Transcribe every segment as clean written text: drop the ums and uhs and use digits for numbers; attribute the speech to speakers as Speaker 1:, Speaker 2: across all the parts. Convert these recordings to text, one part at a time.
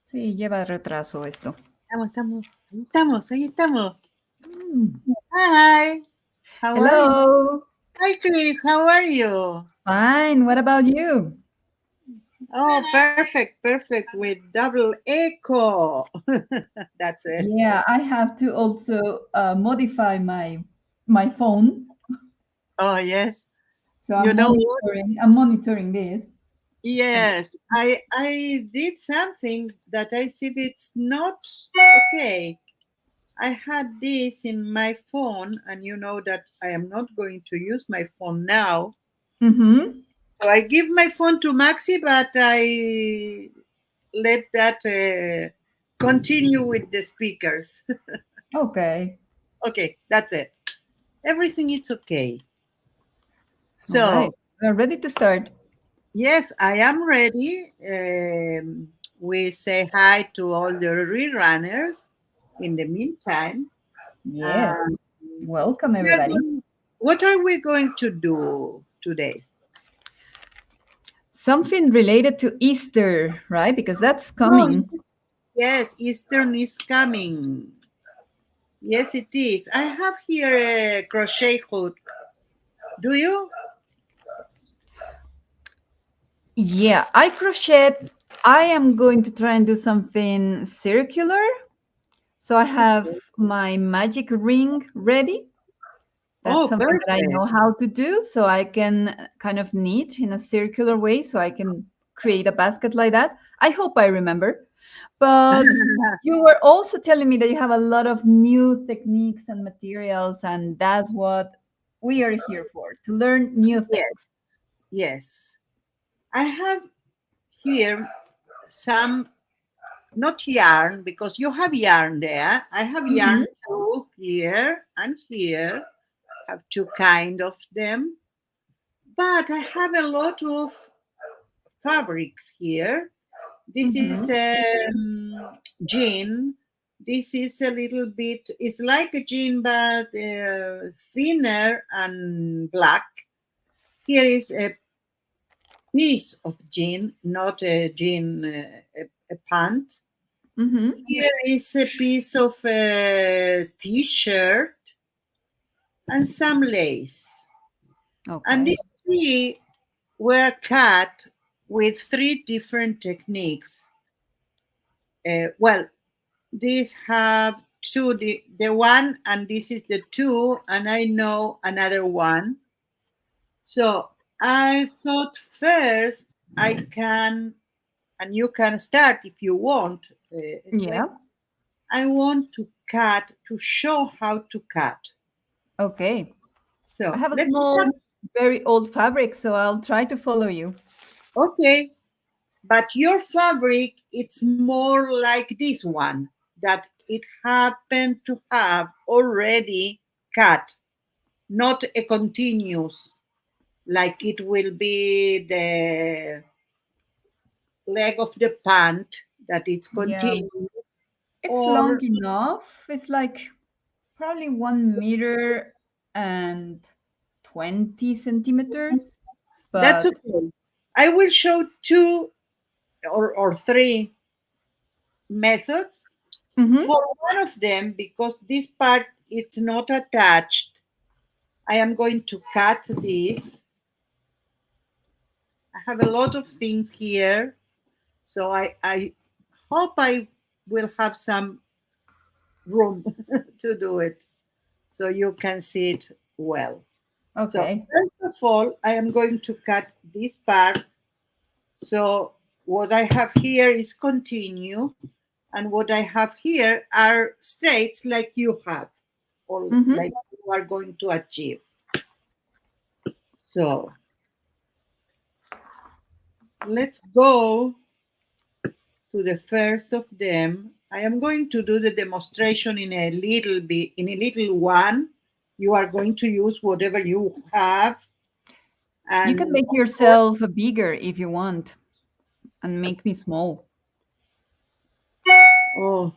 Speaker 1: Sí, lleva retraso esto.
Speaker 2: Ahí estamos.
Speaker 1: Mm.
Speaker 2: Hi, how are you?
Speaker 1: Hello.
Speaker 2: Hi, Chris, how are you?
Speaker 1: Fine. What about you?
Speaker 2: Oh, perfect, with double echo. That's it.
Speaker 1: Yeah, I have to also modify my phone,
Speaker 2: Oh, yes.
Speaker 1: so
Speaker 2: You
Speaker 1: I'm
Speaker 2: know what?
Speaker 1: monitoring. I'm monitoring this. And
Speaker 2: Yes, I did something that I see it's not okay. I had this in my phone, and you know that I am not going to use my phone now.
Speaker 1: mm-hmm.
Speaker 2: So I give my phone to Maxi, but I let that continue with the speakers.
Speaker 1: Okay.
Speaker 2: Okay, that's it. Everything is okay.
Speaker 1: All right.
Speaker 2: So,
Speaker 1: We're ready to start.
Speaker 2: yes, I am ready. We say hi to all the rerunners in the meantime.
Speaker 1: Yes.
Speaker 2: Um,
Speaker 1: Welcome,
Speaker 2: we are
Speaker 1: everybody.
Speaker 2: what are we going to do today?
Speaker 1: Something related to Easter, right? Because that's
Speaker 2: Oh,
Speaker 1: coming.
Speaker 2: yes, Eastern is coming. Yes, it is. I have here a crochet hook. Do you?
Speaker 1: Yeah, I crochet. I am going to try and do something circular. So I have
Speaker 2: Okay.
Speaker 1: my magic ring ready. That's
Speaker 2: Oh,
Speaker 1: something that I
Speaker 2: perfect.
Speaker 1: know how to do. So I can kind of knit in a circular way. So I can create a basket like that. I hope I remember. But you were also telling me that you have a lot of new techniques and materials, and that's what we are here for, to learn new things.
Speaker 2: Yes, yes. I have here some, not yarn, because you have yarn there. I have
Speaker 1: Hmm.
Speaker 2: yarn too here and here. Have two kind of them. But I have a lot of fabrics here. This is
Speaker 1: Hmm.
Speaker 2: jean. This is a little bit, it's like a jean, but thinner and black. Here is a piece of jean, not a jean, a pant.
Speaker 1: Hmm.
Speaker 2: Here is a piece of t-shirt and some lace. And
Speaker 1: Okay.
Speaker 2: these three were cut with three different techniques. Well, these have two, the one, and this is the two, and I know another one. So I thought first I can, and you can start if you want. Anyway,
Speaker 1: Yeah.
Speaker 2: I want to cut to show how to cut.
Speaker 1: Okay. I
Speaker 2: So
Speaker 1: have a
Speaker 2: let's start.
Speaker 1: small, very old fabric, so I'll try to follow you.
Speaker 2: Okay, but your fabric it's more like this one that it happened to have already cut, not a continuous like it will be the leg of the pant that it's
Speaker 1: Yeah.
Speaker 2: continuous
Speaker 1: It's long
Speaker 2: or
Speaker 1: enough. It's like probably 1 meter and 20 centimeters.
Speaker 2: that's
Speaker 1: But
Speaker 2: okay. I will show two or three methods.
Speaker 1: mhm.
Speaker 2: For one of them, because this part it's not attached, I am going to cut this. I have a lot of things here, so I hope I will have some room to do it so you can see it well. So
Speaker 1: Okay.
Speaker 2: first of all, I am going to cut this part. So what I have here is continue, and what I have here are straights like you have, or
Speaker 1: Mhm.
Speaker 2: like you are going to achieve. So let's go to the first of them. I am going to do the demonstration in a little bit, in a little one. You are going to use whatever you have,
Speaker 1: You can
Speaker 2: and
Speaker 1: make yourself bigger if you want and make me small.
Speaker 2: oh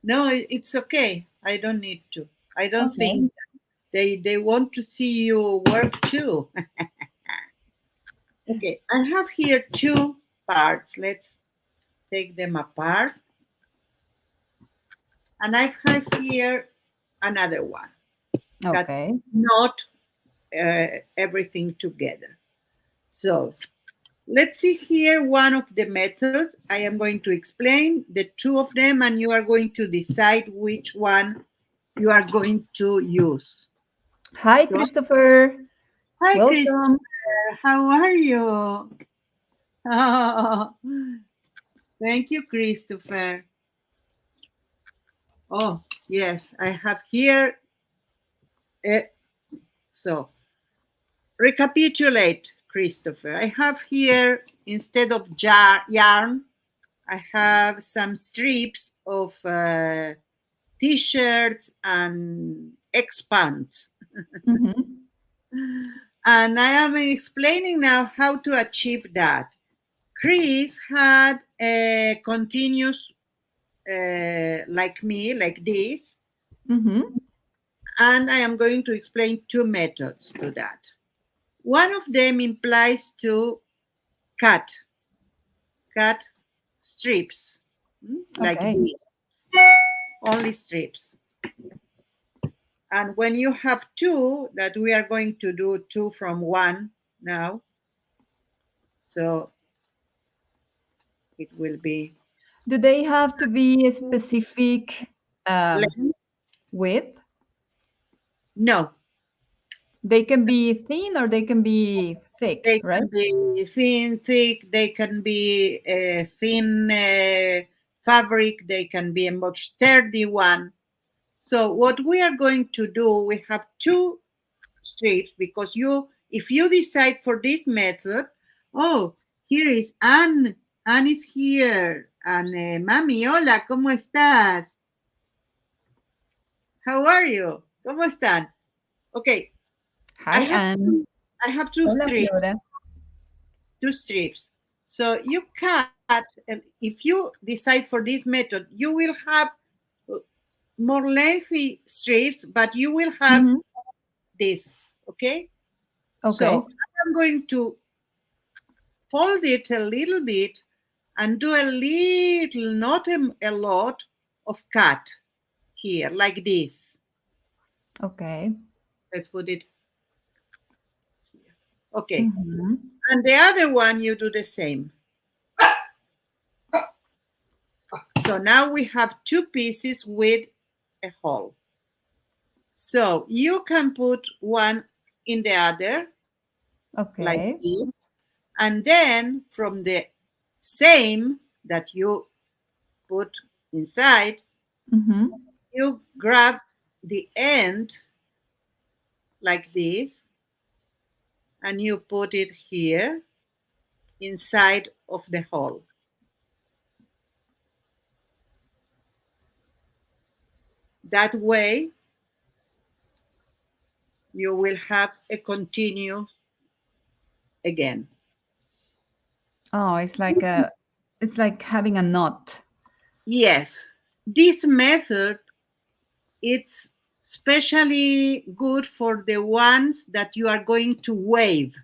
Speaker 2: no, it's okay. I don't need to. I don't
Speaker 1: Okay.
Speaker 2: think they want to see you work too. Okay, I have here two. parts. Let's take them apart. And I have here another one that
Speaker 1: Okay.
Speaker 2: is not everything together. So let's see here one of the methods. I am going to explain the two of them, and you are going to decide which one you are going to use.
Speaker 1: Hi,
Speaker 2: So,
Speaker 1: Christopher.
Speaker 2: hi,
Speaker 1: Welcome.
Speaker 2: Christopher. How are you? Oh, thank you, Christopher. Oh, yes, I have here. Uh, so, recapitulate, Christopher. I have here, instead of yarn, I have some strips of t-shirts and X-pants.
Speaker 1: Mhm.
Speaker 2: And I am explaining now how to achieve that. Chris had a continuous, like me, like this,
Speaker 1: Mhm.
Speaker 2: and I am going to explain two methods to that. One of them implies to cut, cut strips, like
Speaker 1: Okay.
Speaker 2: this, only strips. And when you have two, that we are going to do two from one now, so it will be
Speaker 1: Do they have to be a specific um,
Speaker 2: length.
Speaker 1: width?
Speaker 2: No,
Speaker 1: They can be thin or they can be thick,
Speaker 2: they
Speaker 1: right?
Speaker 2: can be thin, thick, they can be thin fabric, they can be a much sturdy one. So what we are going to do, we have two strips, because if you decide for this method, oh, here is Anne. Anne is here. And Mami, hola, ¿cómo estás? How are you? ¿Cómo están? Okay, I
Speaker 1: Hi,
Speaker 2: have
Speaker 1: Anne.
Speaker 2: two, I have two
Speaker 1: Hola,
Speaker 2: strips,
Speaker 1: Flora.
Speaker 2: two strips. So you cut, and if you decide for this method, you will have more lengthy strips, but you will have
Speaker 1: Mhm.
Speaker 2: this, okay? So
Speaker 1: Okay.
Speaker 2: I'm going to fold it a little bit and do a little, not a lot, of cut here, like this.
Speaker 1: Okay.
Speaker 2: Let's put it here. Okay.
Speaker 1: Mhm.
Speaker 2: And the other one, you do the same. So now we have two pieces with a hole. So you can put one in the other, like
Speaker 1: Okay.
Speaker 2: this. And then from the same that you put inside,
Speaker 1: Mhm.
Speaker 2: you grab the end like this, and you put it here inside of the hole. That way, you will have a continuous again.
Speaker 1: Oh, it's like having a knot.
Speaker 2: Yes, this method, it's especially good for the ones that you are going to wave.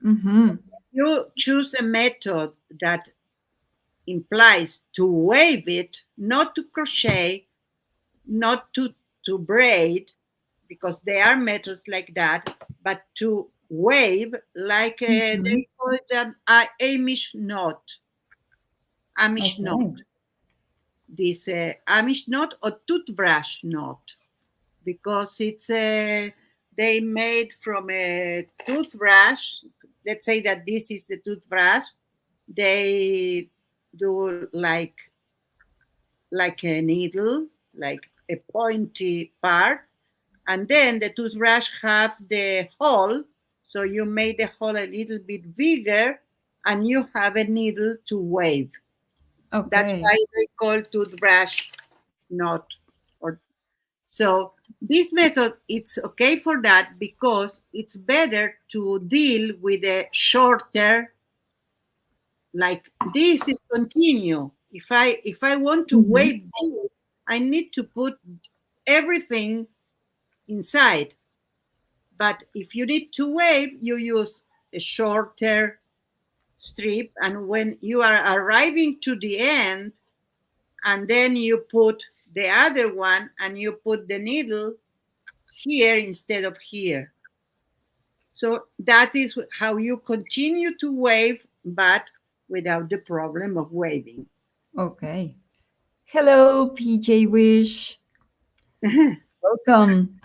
Speaker 1: Mhm.
Speaker 2: You choose a method that implies to wave it, not to crochet, not to braid, because there are methods like that, but to wave, like
Speaker 1: Mhm.
Speaker 2: they call it Amish knot. Amish knot.
Speaker 1: Okay.
Speaker 2: This Amish knot or toothbrush knot, because it's they made from a toothbrush. Let's say that this is the toothbrush. They do like a needle, like a pointy part, and then the toothbrush have the hole, so you made the hole a little bit bigger, and you have a needle to wave. That's
Speaker 1: Okay.
Speaker 2: why they call toothbrush knot. Or so this method, it's okay for that, because it's better to deal with a shorter, like this is continue. If I want to
Speaker 1: Mhm.
Speaker 2: wave this, I need to put everything inside. But if you need to wave, you use a shorter strip, and when you are arriving to the end, and then you put the other one and you put the needle here instead of here. So that is how you continue to wave, but without the problem of waving.
Speaker 1: Okay. Hello, PJ Wish.
Speaker 2: Hi,
Speaker 1: Welcome.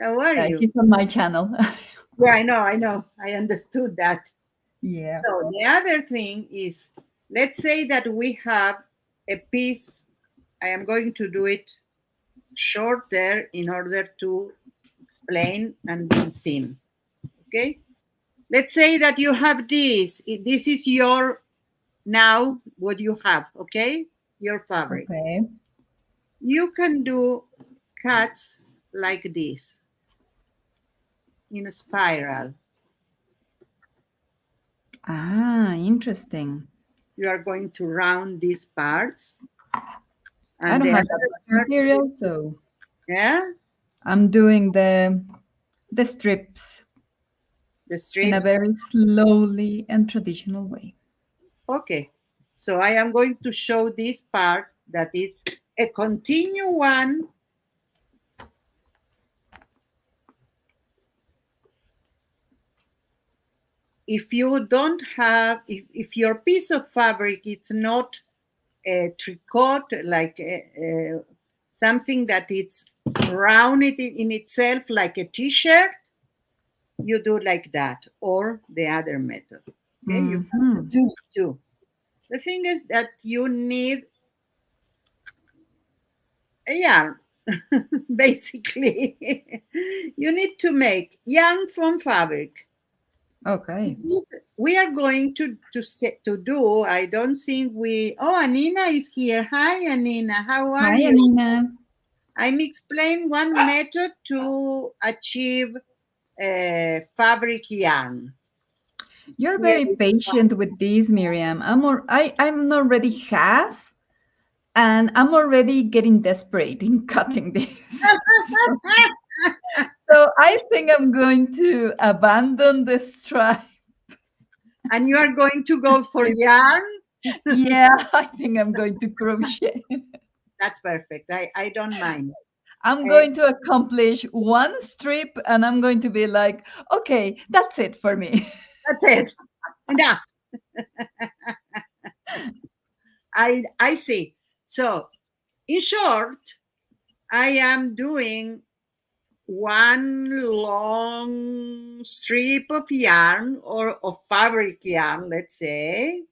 Speaker 2: how are you?
Speaker 1: He's on my channel.
Speaker 2: Yeah, I know. I understood that.
Speaker 1: Yeah.
Speaker 2: So the other thing is, let's say that we have a piece. I am going to do it shorter in order to explain and be seen. Okay? Let's say that you have this. This is your now what you have, okay? Your fabric.
Speaker 1: Okay.
Speaker 2: You can do cuts like this in a spiral.
Speaker 1: Ah, interesting.
Speaker 2: You are going to round these parts,
Speaker 1: I
Speaker 2: and
Speaker 1: don't
Speaker 2: the
Speaker 1: have that
Speaker 2: other
Speaker 1: much
Speaker 2: part,
Speaker 1: material, so
Speaker 2: yeah,
Speaker 1: I'm doing the strips
Speaker 2: the
Speaker 1: in a
Speaker 2: strips.
Speaker 1: very slowly and traditional way.
Speaker 2: Okay, so I am going to show this part that is a continue one. If you don't have, if your piece of fabric is not a tricot, like something that it's rounded in itself like a t-shirt, you do like that, or the other method. Okay, you have to
Speaker 1: Hmm.
Speaker 2: choose two. The thing is that you need a yarn. Basically, you need to make yarn from fabric.
Speaker 1: Okay.
Speaker 2: This we are going to do. I don't think we. Oh, Anina is here. Hi, Anina. How are
Speaker 1: Hi,
Speaker 2: you?
Speaker 1: Anina.
Speaker 2: I'm explain one method to achieve fabric yarn.
Speaker 1: You're
Speaker 2: Here
Speaker 1: very
Speaker 2: is
Speaker 1: patient with this, Miriam. I'm already half, and I'm already getting desperate in cutting this. So I think I'm going to abandon the stripe.
Speaker 2: and you are going to go for yarn.
Speaker 1: Yeah, I think I'm going to crochet.
Speaker 2: That's perfect. I don't mind.
Speaker 1: I'm
Speaker 2: Uh,
Speaker 1: going to accomplish one strip and I'm going to be like, okay, that's it for me.
Speaker 2: that's it. Enough. I see. So, in short, I am doing one long strip of yarn or of fabric yarn, let's say.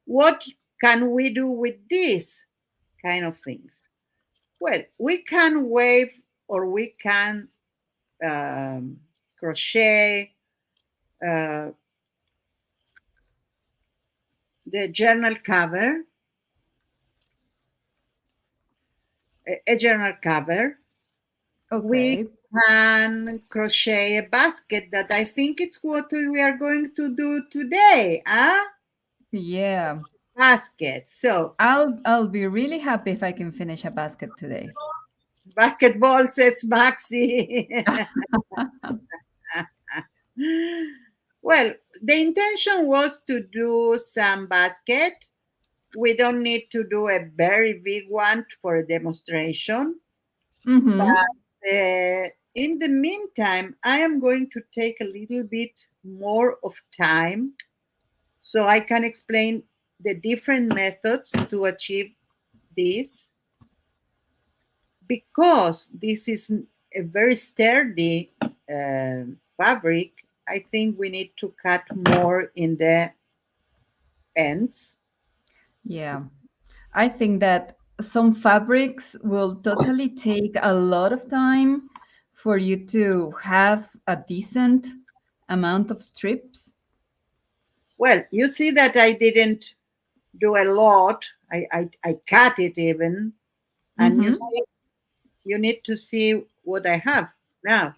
Speaker 2: What can we do with these kind of things? Well, we can wave or we can crochet uh, the journal cover, a journal cover. We
Speaker 1: Okay.
Speaker 2: can crochet a basket that I think it's what we are going to do today. Huh?
Speaker 1: Yeah.
Speaker 2: Basket. So,
Speaker 1: I'll be really happy if I can finish a basket today.
Speaker 2: basketball says Maxi. Well, the intention was to do some basket. We don't need to do a very big one for a demonstration.
Speaker 1: Mm-hmm.
Speaker 2: But in the meantime, I am going to take a little bit more of time so I can explain the different methods to achieve this. Because this is a very sturdy fabric, I think we need to cut more in the ends.
Speaker 1: Yeah. I think that some fabrics will totally take a lot of time for you to have a decent amount of strips.
Speaker 2: Well, you see that I didn't do a lot. I cut it even. And you
Speaker 1: Mm-hmm.
Speaker 2: see, you need to see what I have now.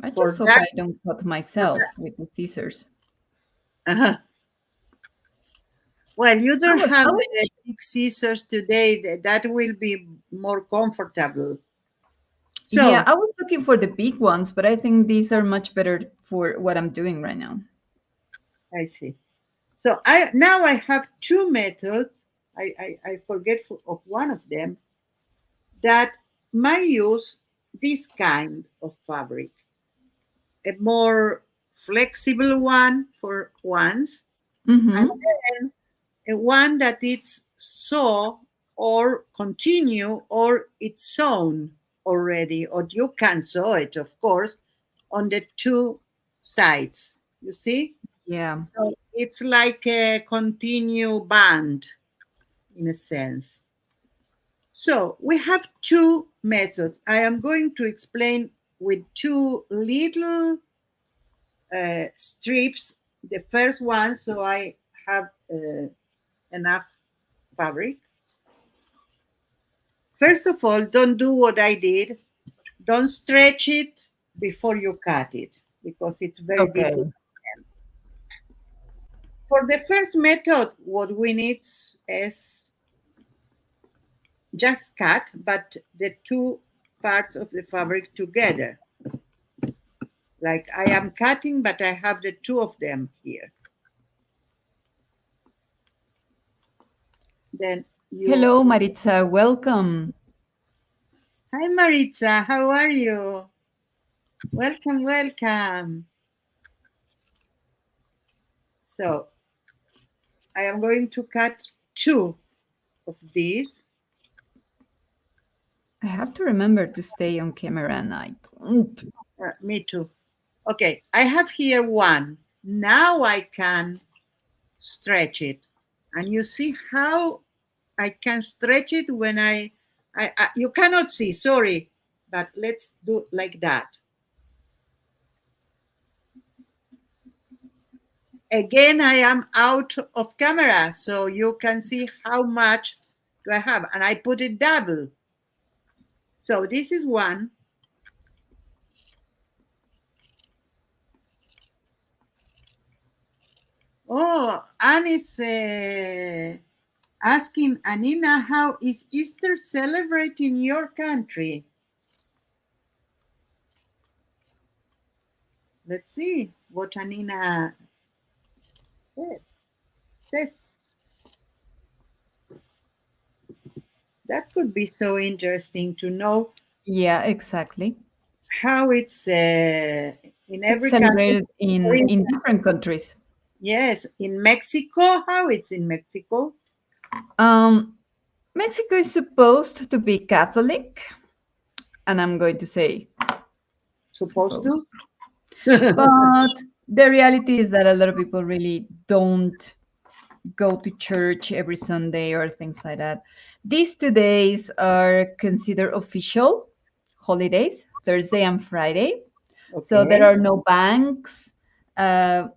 Speaker 1: I
Speaker 2: For
Speaker 1: just hope
Speaker 2: that,
Speaker 1: I don't cut myself with the scissors.
Speaker 2: uh well, you
Speaker 1: I
Speaker 2: don't
Speaker 1: was,
Speaker 2: have
Speaker 1: I was,
Speaker 2: the big scissors today. That will be more comfortable.
Speaker 1: yeah,
Speaker 2: So,
Speaker 1: I was looking for the big ones, but I think these are much better for what I'm doing right now.
Speaker 2: I see. So I have two methods. I forget of one of them that might use this kind of fabric, a more flexible one for once, and
Speaker 1: Mm-hmm.
Speaker 2: then a one that it's sew or continue or it's sewn already, or you can sew it, of course, on the two sides. You see?
Speaker 1: Yeah.
Speaker 2: So it's like a continue band in a sense. So we have two methods. I am going to explain with two little strips. The first one, so I have enough fabric. First of all, don't do what I did. Don't stretch it before you cut it because it's very difficult.
Speaker 1: Okay.
Speaker 2: For the first method, what we need is just cut, but the two parts of the fabric together. Like I am cutting, but I have the two of them here. Then you,
Speaker 1: Hello, Maritza. Welcome.
Speaker 2: hi Maritza, how are you? Welcome, welcome. So I am going to cut two of these.
Speaker 1: I have to remember to stay on camera and I don't.
Speaker 2: Me too. Okay, I have here one. Now I can stretch it. And you see how I can stretch it when I you cannot see, sorry, but let's do like that. Again, I am out of camera, so you can see how much do I have. And I put it double. So this is one. Oh, Anne is asking, Anina, how is Easter celebrated in your country? Let's see what Anina says. That could be so interesting to know
Speaker 1: Yeah, exactly.
Speaker 2: how it's in
Speaker 1: It's
Speaker 2: every country.
Speaker 1: celebrated in different countries.
Speaker 2: Yes, in Mexico, how it's in Mexico?
Speaker 1: Um, Mexico is supposed to be Catholic, and I'm going to say
Speaker 2: Supposed
Speaker 1: supposed.
Speaker 2: to?
Speaker 1: But the reality is that a lot of people really don't go to church every Sunday or things like that. These 2 days are considered official holidays, Thursday and Friday. So there
Speaker 2: Okay.
Speaker 1: are no banks, uh,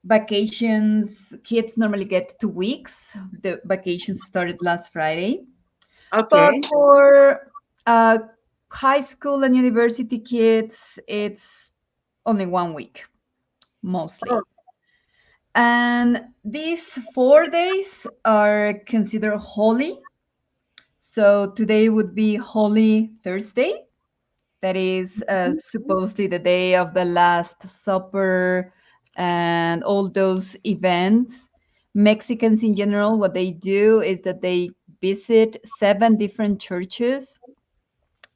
Speaker 1: vacations. Kids normally get 2 weeks. The vacations started last Friday. But
Speaker 2: Okay.
Speaker 1: for uh, high school and university kids, it's only 1 week, mostly.
Speaker 2: Oh,
Speaker 1: And these 4 days are considered holy. So today would be Holy Thursday. That is supposedly the day of the Last Supper and all those events. Mexicans in general, what they do is that they visit 7 different churches,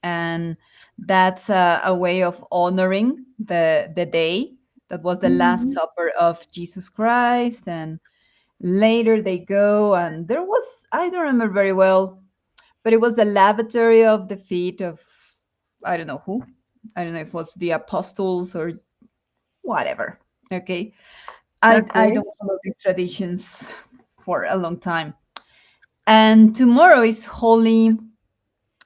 Speaker 1: and that's a way of honoring the day that was the Last
Speaker 2: mhm.
Speaker 1: Supper of Jesus Christ. And later they go, and there was, I don't remember very well, but it was the lavatory of the feet of, I don't know who. I don't know if it was the apostles or whatever. Okay. I
Speaker 2: Okay.
Speaker 1: don't follow these traditions for a long time. And tomorrow is Holy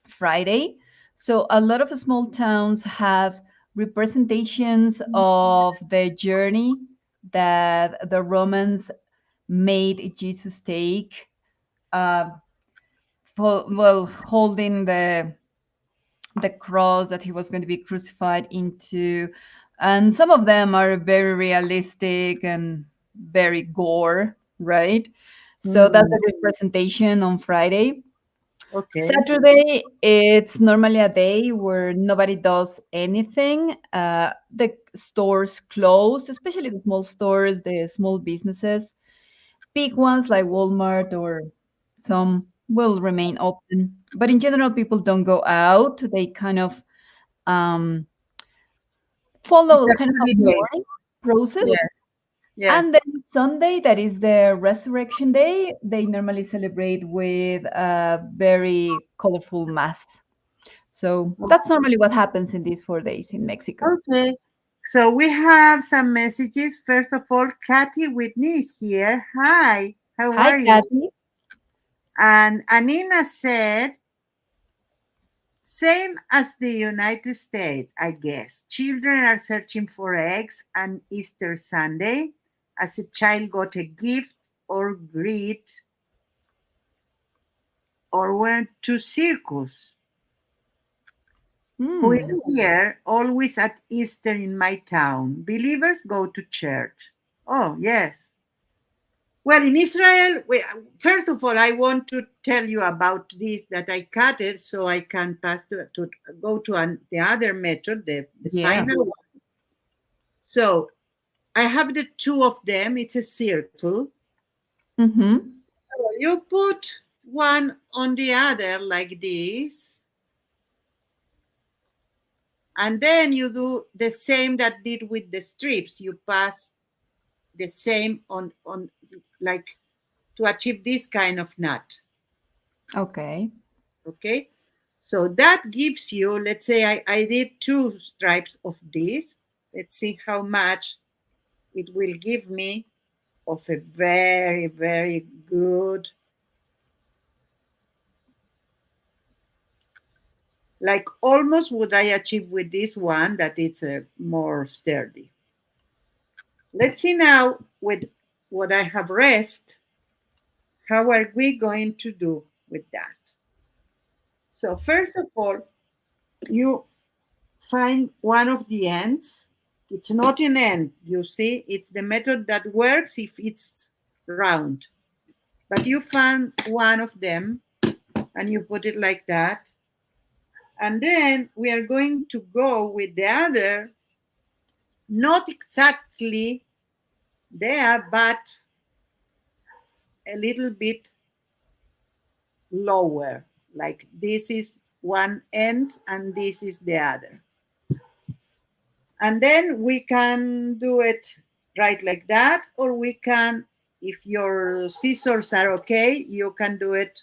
Speaker 1: Friday. So a lot of small towns have representations of the journey that the Romans made Jesus take, uh, well, holding the cross that he was going to be crucified into. And some of them are very realistic and very gore, right? So that's
Speaker 2: Mm.
Speaker 1: a representation on Friday.
Speaker 2: Okay.
Speaker 1: Saturday, it's normally a day where nobody does anything. The stores close, especially the small stores, the small businesses. Big ones like Walmart or some will remain open. But in general, people don't go out. They kind of um,
Speaker 2: It's
Speaker 1: follow
Speaker 2: a
Speaker 1: kind of a
Speaker 2: holiday.
Speaker 1: mourning process.
Speaker 2: Yes. Yes.
Speaker 1: And then Sunday, that is the Resurrection Day, they normally celebrate with a very colorful mass. So that's normally what happens in these 4 days in Mexico.
Speaker 2: Okay. So we have some messages. First of all, Kathy Whitney is here. Hi. How
Speaker 1: Hi,
Speaker 2: are you?
Speaker 1: Kathy.
Speaker 2: And Anina said, same as the United States, I guess. Children are searching for eggs on Easter Sunday as a child got a gift or greet or went to circus. Who is
Speaker 1: Hmm.
Speaker 2: here always at Easter in my town. Believers go to church. Oh, yes. Well, in Israel, first of all, I want to tell you about this that I cut it so I can pass to go to the other method, the
Speaker 1: Yeah.
Speaker 2: final one. So I have the two of them. It's a circle.
Speaker 1: Mm-hmm.
Speaker 2: So you put one on the other like this, and then you do the same that did with the strips. You pass the same on like to achieve this kind of knot.
Speaker 1: Okay.
Speaker 2: Okay, so that gives you, let's say I did two stripes of this. Let's see how much it will give me of a very, very good, like almost what I achieve with this one, that it's a more sturdy. Let's see now with what I have rest, how are we going to do with that? So first of all, you find one of the ends. It's not an end, you see, it's the method that works if it's round. But you find one of them and you put it like that. And then we are going to go with the other, not exactly there, but a little bit lower. Like this is one end and this is the other. And then we can do it right like that, or we can, if your scissors are okay, you can do it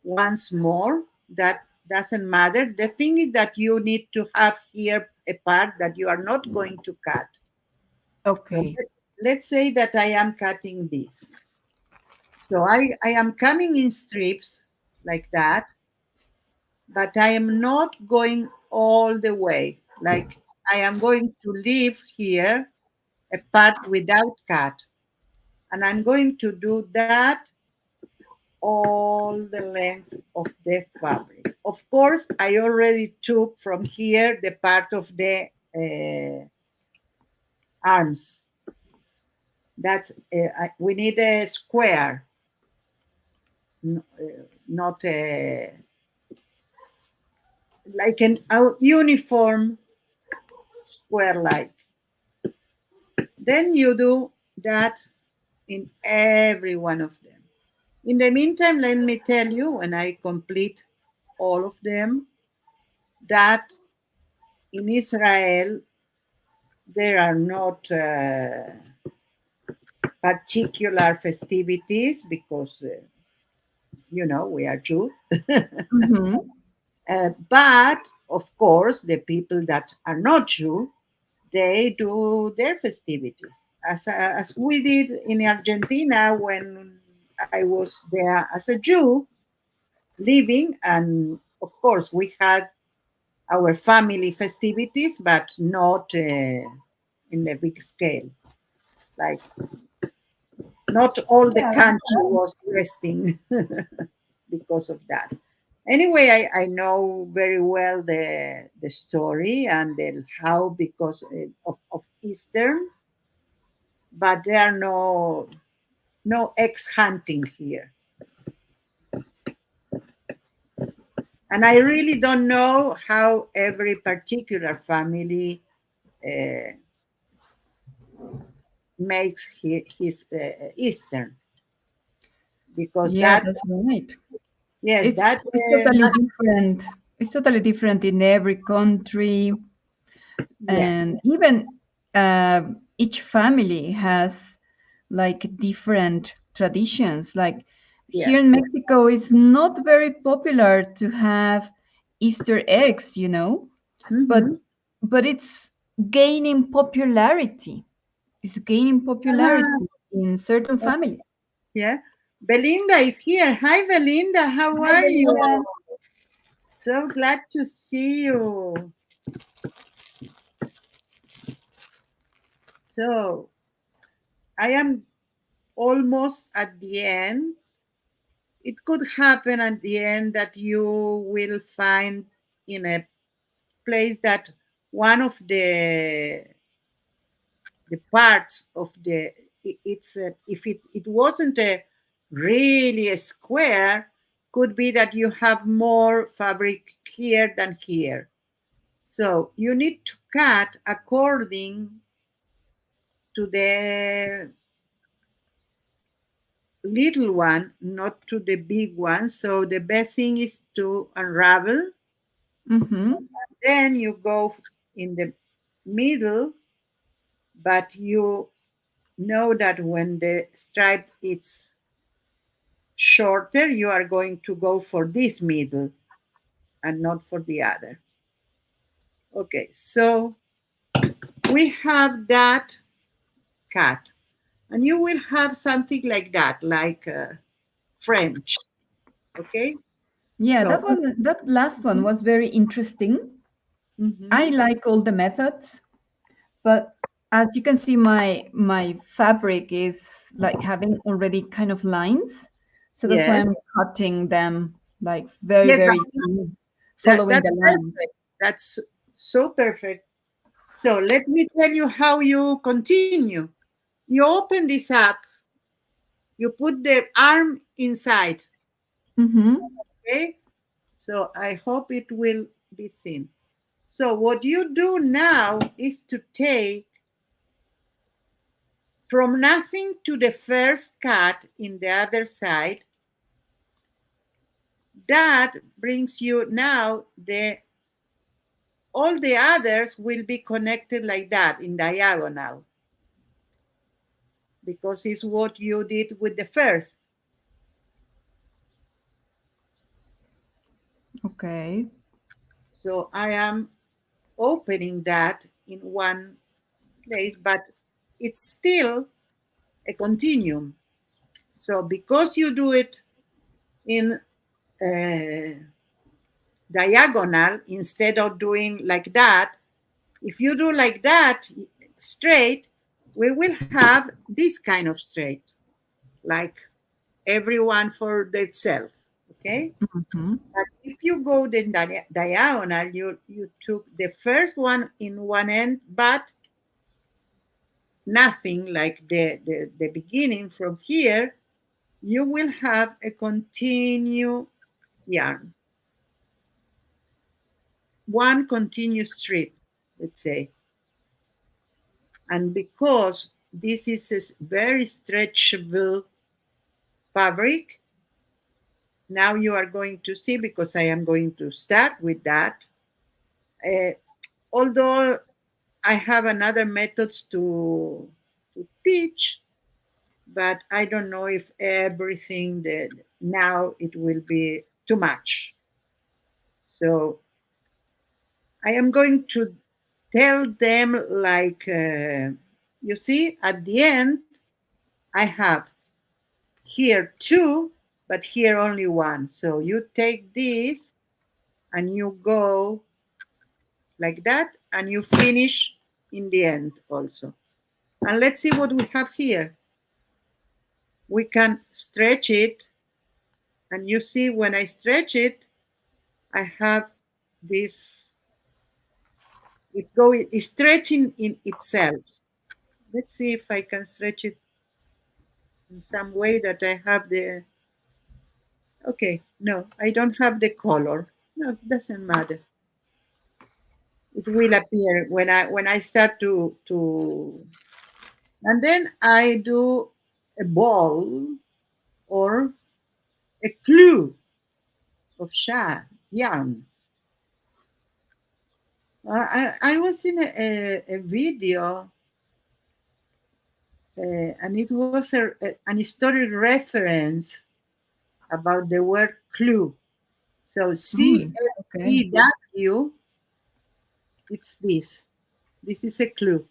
Speaker 2: once more. That doesn't matter. The thing is that you need to have here a part that you are not going to cut. So
Speaker 1: Okay.
Speaker 2: let's say that I am cutting this. So I am coming in strips like that, but I am not going all the way. Like I am going to leave here a part without cut. And I'm going to do that all the length of the fabric. Of course, I already took from here the part of the arms. That's we need a square, not a like an uniform square like. Then you do that in every one of them. In the meantime, let me tell you, when I complete all of them, that in Israel there are not particular festivities because we are Jew.
Speaker 1: Mm-hmm.
Speaker 2: But of course, the people that are not Jew, they do their festivities as we did in Argentina when I was there as a Jew living, and of course we had our family festivities, but not in a big scale. Like not all the
Speaker 1: Yeah, that's
Speaker 2: country was resting because of that. Anyway, I know very well the story and the how because of Easter, but there are no eggs hunting here. And I really don't know how every particular family uh, makes his Easter, because
Speaker 1: Yeah,
Speaker 2: that,
Speaker 1: that's right.
Speaker 2: yes, that
Speaker 1: It's totally different. It's totally different in every country,
Speaker 2: yes,
Speaker 1: and even uh, each family has like different traditions. Like here in
Speaker 2: yes.
Speaker 1: Mexico, it's not very popular to have Easter eggs, you know, but
Speaker 2: Mm-hmm.
Speaker 1: it's gaining popularity. It's gaining
Speaker 2: Ah,
Speaker 1: popularity in certain families.
Speaker 2: yeah. Belinda is here. Hi, Belinda. How
Speaker 1: Hi,
Speaker 2: are you?
Speaker 1: Belinda.
Speaker 2: So glad to see you. So, I am almost at the end. It could happen at the end that you will find in a place that one of the parts of the it's if it wasn't a really a square, could be that you have more fabric here than here. So you need to cut according to the little one, not to the big one. So the best thing is to unravel.
Speaker 1: Mm-hmm.
Speaker 2: Then you go in the middle, but you know that when the stripe is shorter, you are going to go for this middle and not for the other. Okay, so we have that cut, and you will have something like that, like French. Okay,
Speaker 1: Yeah,
Speaker 2: so
Speaker 1: that last one was very interesting. I
Speaker 2: mhm,
Speaker 1: like all the methods, but as you can see, my fabric is like having already kind of lines, so that's why
Speaker 2: yes,
Speaker 1: I'm cutting them like very
Speaker 2: yes,
Speaker 1: very thin, following
Speaker 2: that's
Speaker 1: the lines.
Speaker 2: perfect. That's so perfect. So let me tell you how you continue. You open this up, you put the arm inside.
Speaker 1: Mm-hmm.
Speaker 2: Okay, so I hope it will be seen. So what you do now is to take from nothing to the first cut in the other side. That brings you now the all the others will be connected like that in diagonal, because it's what you did with the first.
Speaker 1: Okay.
Speaker 2: So I am opening that in one place, but it's still a continuum. So because you do it in diagonal instead of doing like that, if you do like that straight, we will have this kind of straight, like everyone for themselves. Okay.
Speaker 1: Mm-hmm.
Speaker 2: But if you go the diagonal, you took the first one in one end, but nothing like the beginning from here, you will have a continue yarn, one continuous strip, let's say. And because this is a very stretchable fabric, now you are going to see, because I am going to start with that. Uh, Although I have another methods to teach, but I don't know if everything that now it will be too much. So I am going to tell them like, you see, at the end, I have here two, but here only one. So you take this and you go like that, and you finish in the end also. And let's see what we have here. We can stretch it, and you see when I stretch it, I have this, it's stretching in itself. Let's see if I can stretch it in some way that I have the, okay, no, I don't have the color. No, it doesn't matter. It will appear when I start to, and then I do a ball or a clue of yarn. I was in a video, and it was an historic reference about the word clue. So
Speaker 1: Mm, okay.
Speaker 2: CLEW, it's this. This is a clue.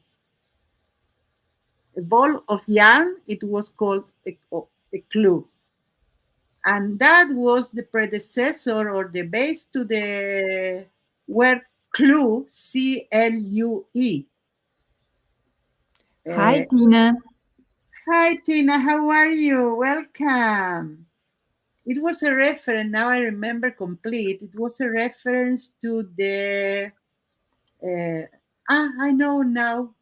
Speaker 2: A ball of yarn, it was called a clue. And that was the predecessor or the base to the word clue, CLUE.
Speaker 1: Hi,
Speaker 2: Uh,
Speaker 1: Tina.
Speaker 2: Hi, Tina, how are you? Welcome. It was a reference, now I remember complete. It was a reference to the, I know now.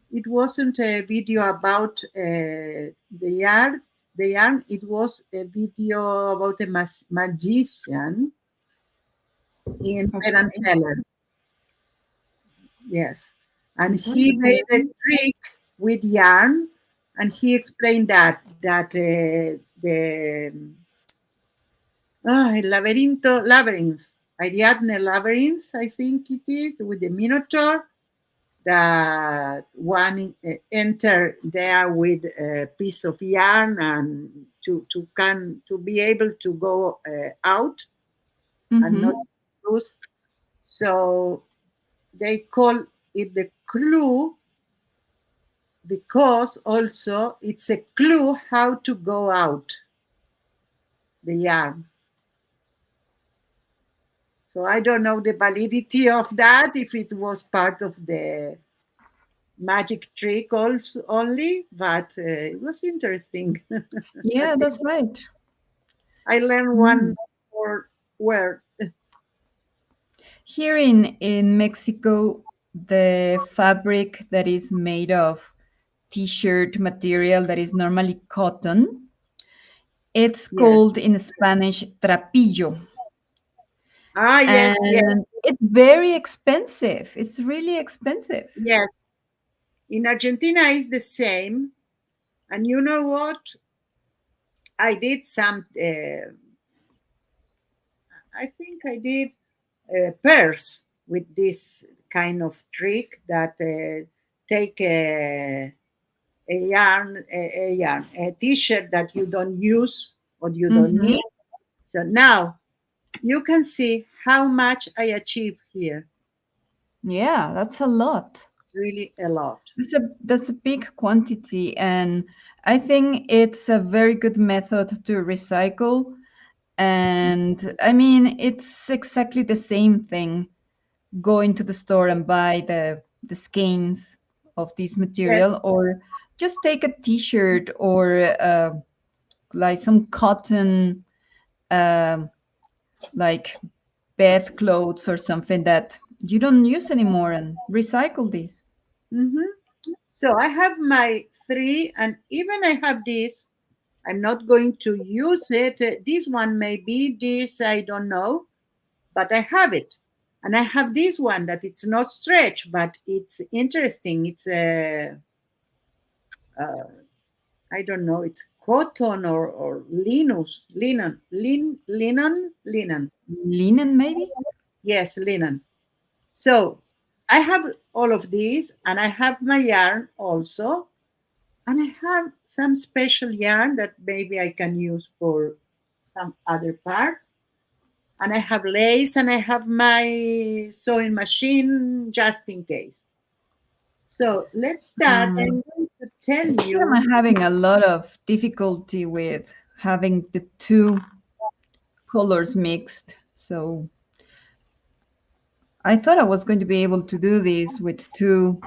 Speaker 2: It wasn't a video about the yarn. It was a video about a magician in Penn and
Speaker 1: Okay.
Speaker 2: Teller. Yes. And he made a
Speaker 1: Okay.
Speaker 2: trick with yarn, and he explained that the labyrinth, Ariadne labyrinth, I think it is, with the Minotaur, that one enter there with a piece of yarn and to be able to go out and not
Speaker 1: Mm-hmm.
Speaker 2: lose. So they call it the clue because also it's a clue how to go out the yarn. So I don't know the validity of that, if it was part of the magic trick also only, but it was interesting.
Speaker 1: Yeah, that's right.
Speaker 2: I learned one
Speaker 1: Mm.
Speaker 2: more word.
Speaker 1: Here in Mexico, the fabric that is made of t-shirt material that is normally cotton, it's
Speaker 2: Yes.
Speaker 1: called in Spanish trapillo,
Speaker 2: Ah, yes, yes,
Speaker 1: and it's very expensive. It's really expensive.
Speaker 2: yes. In Argentina is the same. And you know what? I did some. I think I did pairs with this kind of trick that take a t-shirt that you don't use or you don't
Speaker 1: Hmm.
Speaker 2: need. So now you can see how much I achieved here.
Speaker 1: Yeah, that's a lot.
Speaker 2: Really a lot.
Speaker 1: That's a big quantity, and I think it's a very good method to recycle. And I mean, it's exactly the same thing going to the store and buy the skeins of this
Speaker 2: Yes.
Speaker 1: material, or just take a t-shirt or like some cotton um like bed clothes or something that you don't use anymore and recycle these.
Speaker 2: Hmm. So I have my three, and even I have this. I'm not going to use it. This one may be this, I don't know, but I have it. And I have this one that it's not stretch, but it's interesting. It's a, uh, I don't know, it's cotton or linen.
Speaker 1: Linen, maybe.
Speaker 2: Yes, linen. So I have all of these, and I have my yarn also, and I have some special yarn that maybe I can use for some other part. And I have lace, and I have my sewing machine just in case. So let's start.
Speaker 1: um,
Speaker 2: I'm going to tell
Speaker 1: Here
Speaker 2: you.
Speaker 1: I'm having a lot of difficulty with having the two colors mixed, so I thought I was going to be able to do this with two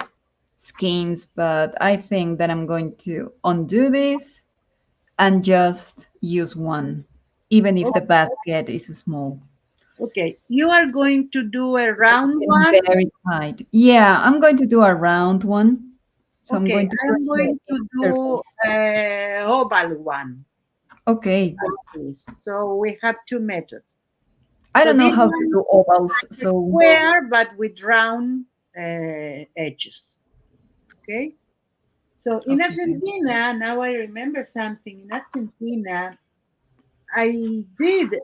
Speaker 1: skeins, but I think that I'm going to undo this and just use one, even if the basket is small.
Speaker 2: Okay, you are going to do a
Speaker 1: Because
Speaker 2: round
Speaker 1: it's
Speaker 2: one.
Speaker 1: very tight. Yeah, I'm going to do a round one. So I'm
Speaker 2: Okay,
Speaker 1: going to put
Speaker 2: I'm
Speaker 1: it
Speaker 2: going
Speaker 1: in
Speaker 2: to do
Speaker 1: circles.
Speaker 2: a oval one
Speaker 1: Okay.
Speaker 2: like this. So we have two methods.
Speaker 1: I
Speaker 2: So
Speaker 1: don't know
Speaker 2: this
Speaker 1: how to
Speaker 2: one
Speaker 1: do ovals,
Speaker 2: is
Speaker 1: so
Speaker 2: square but with round edges. Okay. So in
Speaker 1: okay.
Speaker 2: Argentina, now I remember something. In Argentina, I did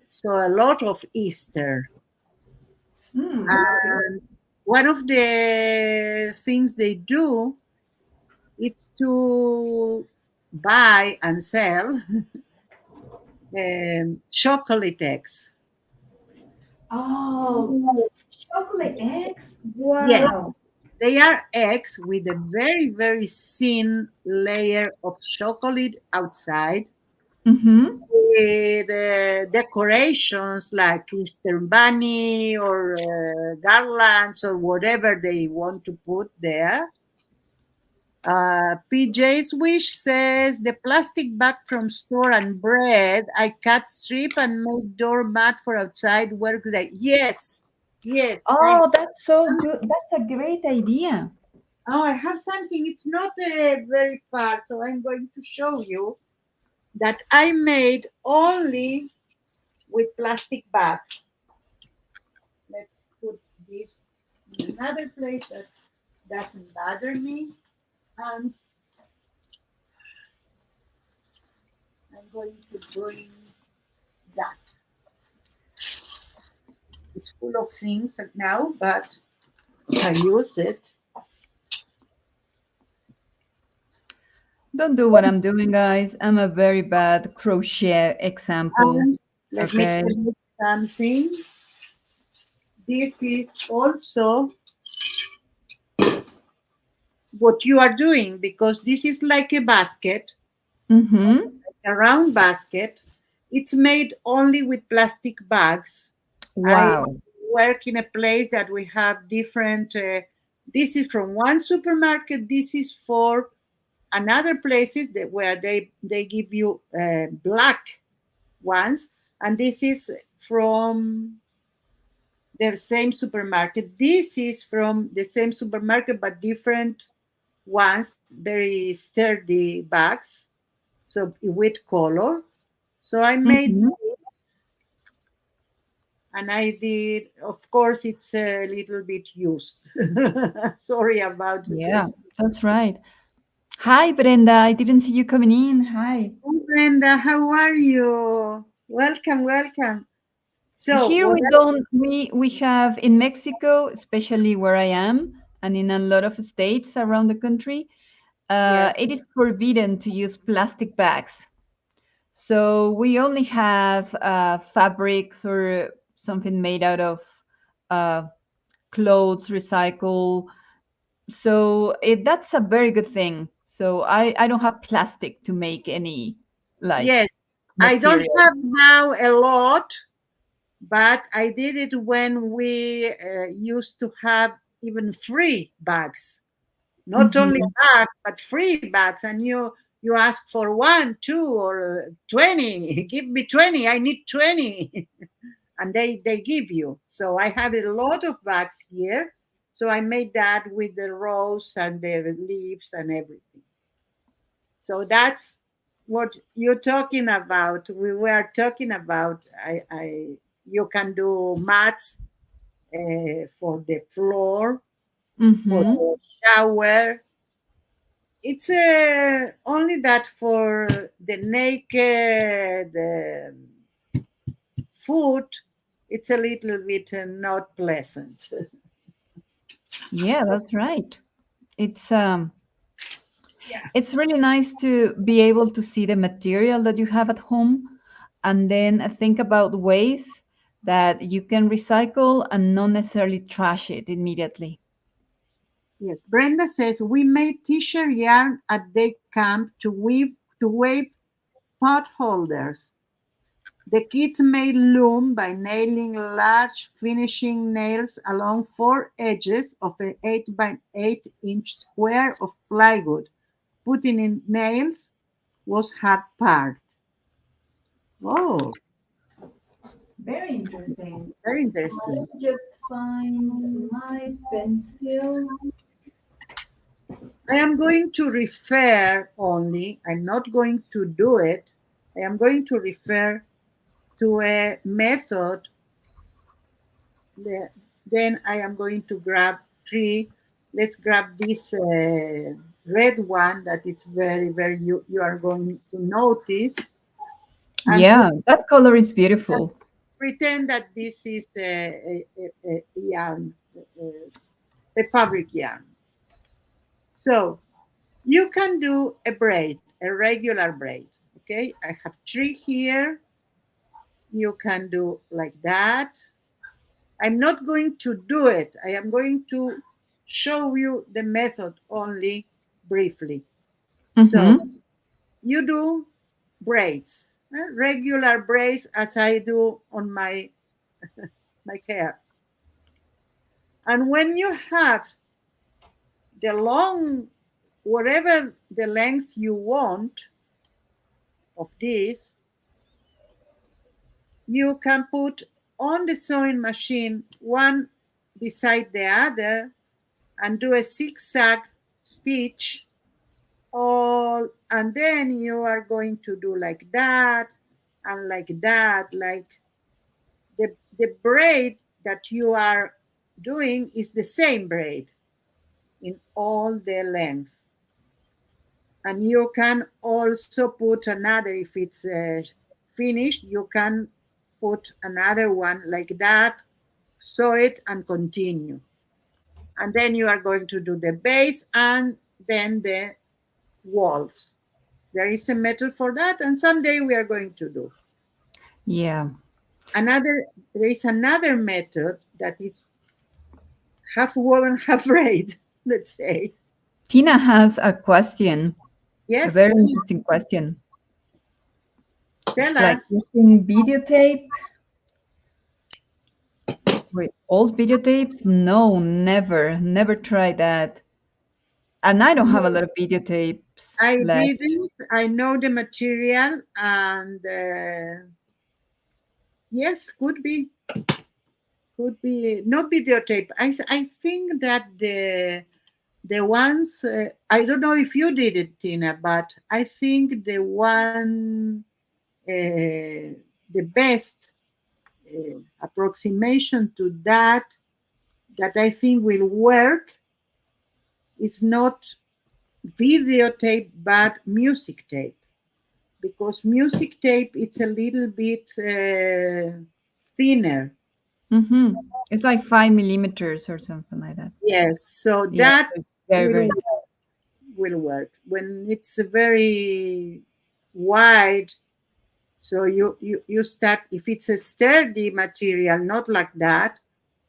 Speaker 2: so a lot of Easter.
Speaker 1: Okay.
Speaker 2: And one of the things they do is to buy and sell chocolate eggs.
Speaker 1: Oh, chocolate eggs?
Speaker 2: Yes,
Speaker 1: Wow.
Speaker 2: they are eggs with a very, very thin layer of chocolate outside
Speaker 1: Mm-hmm.
Speaker 2: with decorations like Easter bunny or garlands or whatever they want to put there. PJ's Wish says the plastic bag from store and bread. I cut strip and made doormat for outside work like yes, yes.
Speaker 1: Oh, that's so good. That's a great idea.
Speaker 2: I have something. It's not very far, so I'm going to show you that I made only with plastic bags. Let's put this in another place that doesn't bother me, and I'm going to bring that. It's full of things now, but I use it.
Speaker 1: Don't do what I'm doing, guys. I'm a very bad crochet example.
Speaker 2: And let me
Speaker 1: Okay.
Speaker 2: tell you something. This is also what you are doing because this is like a basket,
Speaker 1: Mm-hmm.
Speaker 2: a round basket. It's made only with plastic bags. I
Speaker 1: Wow.
Speaker 2: work in a place that we have different. This is from one supermarket. This is for another places that where they give you black ones, and this is from the same supermarket. This is from the same supermarket but different ones, very sturdy bags, so with color. So I made
Speaker 1: Mm-hmm.
Speaker 2: and I did. Of course, it's a little bit used. Sorry about
Speaker 1: Yeah,
Speaker 2: this.
Speaker 1: that's right. Hi, Brenda. I didn't see you coming in. Hi.
Speaker 2: Oh, Brenda, how are you? Welcome, welcome. So,
Speaker 1: Here
Speaker 2: what
Speaker 1: we don't we have in Mexico, especially where I am, and in a lot of states around the country,
Speaker 2: yes,
Speaker 1: it is forbidden to use plastic bags. So we only have fabrics or something made out of uh, clothes, recycle. So that's a very good thing. So I don't have plastic to make any like
Speaker 2: yes. I don't
Speaker 1: material.
Speaker 2: have now a lot, but I did it when we used to have even free bags. Not only
Speaker 1: Hmm.
Speaker 2: bags, but free bags. And you ask for one, two, or 20. Give me 20. I need 20. And they give you. So I have a lot of bags here. So I made that with the rose and the leaves and everything. So that's what you're talking about. We were talking about. I you can do mats for the floor, for
Speaker 1: Hmm.
Speaker 2: the shower. It's only that for the naked food, it's a little bit not pleasant.
Speaker 1: Yeah, that's right. It's um
Speaker 2: Yeah.
Speaker 1: it's really nice to be able to see the material that you have at home and then think about ways that you can recycle and not necessarily trash it immediately.
Speaker 2: Yes, Brenda says we made t-shirt yarn at day camp to wave pot holders. The kids made loom by nailing large finishing nails along four edges of an 8 by 8-inch square of plywood. Putting in nails was hard part. Oh,
Speaker 1: Very interesting.
Speaker 2: very
Speaker 1: Let
Speaker 2: interesting.
Speaker 1: me just find my pencil.
Speaker 2: I am going to refer only. I'm not going to do it. I am going to refer to a method, then I am going to grab three. Let's grab this red one that is very, very, you are going to notice, and
Speaker 1: Yeah, that color is beautiful.
Speaker 2: pretend that this is a yarn, a fabric yarn. So you can do a braid, a regular braid. Okay, I have three here. You can do like that. I'm not going to do it. I am going to show you the method only briefly. So
Speaker 1: Mm-hmm.
Speaker 2: you do braids, regular braids as I do on my hair. And when you have the long, whatever the length you want of this, you can put on the sewing machine one beside the other and do a zigzag stitch all, and then you are going to do like that and like that, like the braid that you are doing is the same braid in all the length. And you can also put another, if it's finished, you can put another one like that, sew it and continue. And then you are going to do the base and then the walls. There is a method for that, and someday we are going to do
Speaker 1: Yeah.
Speaker 2: another. There is another method that is half woven, half braid, let's say.
Speaker 1: Tina has a question, a
Speaker 2: Yes,
Speaker 1: very interesting question.
Speaker 2: tell
Speaker 1: Like
Speaker 2: us.
Speaker 1: using videotape with old videotapes? No, never, never try that. And I don't have a lot of videotapes
Speaker 2: I
Speaker 1: left.
Speaker 2: didn't. I know the material, and yes, could be no videotape. I think that the ones I don't know if you did it, Tina, but I think the one the best approximation to that I think will work is not videotape but music tape, because music tape it's a little bit thinner.
Speaker 1: Mm-hmm. It's like 5 millimeters or something like that.
Speaker 2: Yes, so
Speaker 1: Yeah,
Speaker 2: that
Speaker 1: so it's very,
Speaker 2: will
Speaker 1: very.
Speaker 2: will work when it's very wide. So you start, if it's a sturdy material, not like that,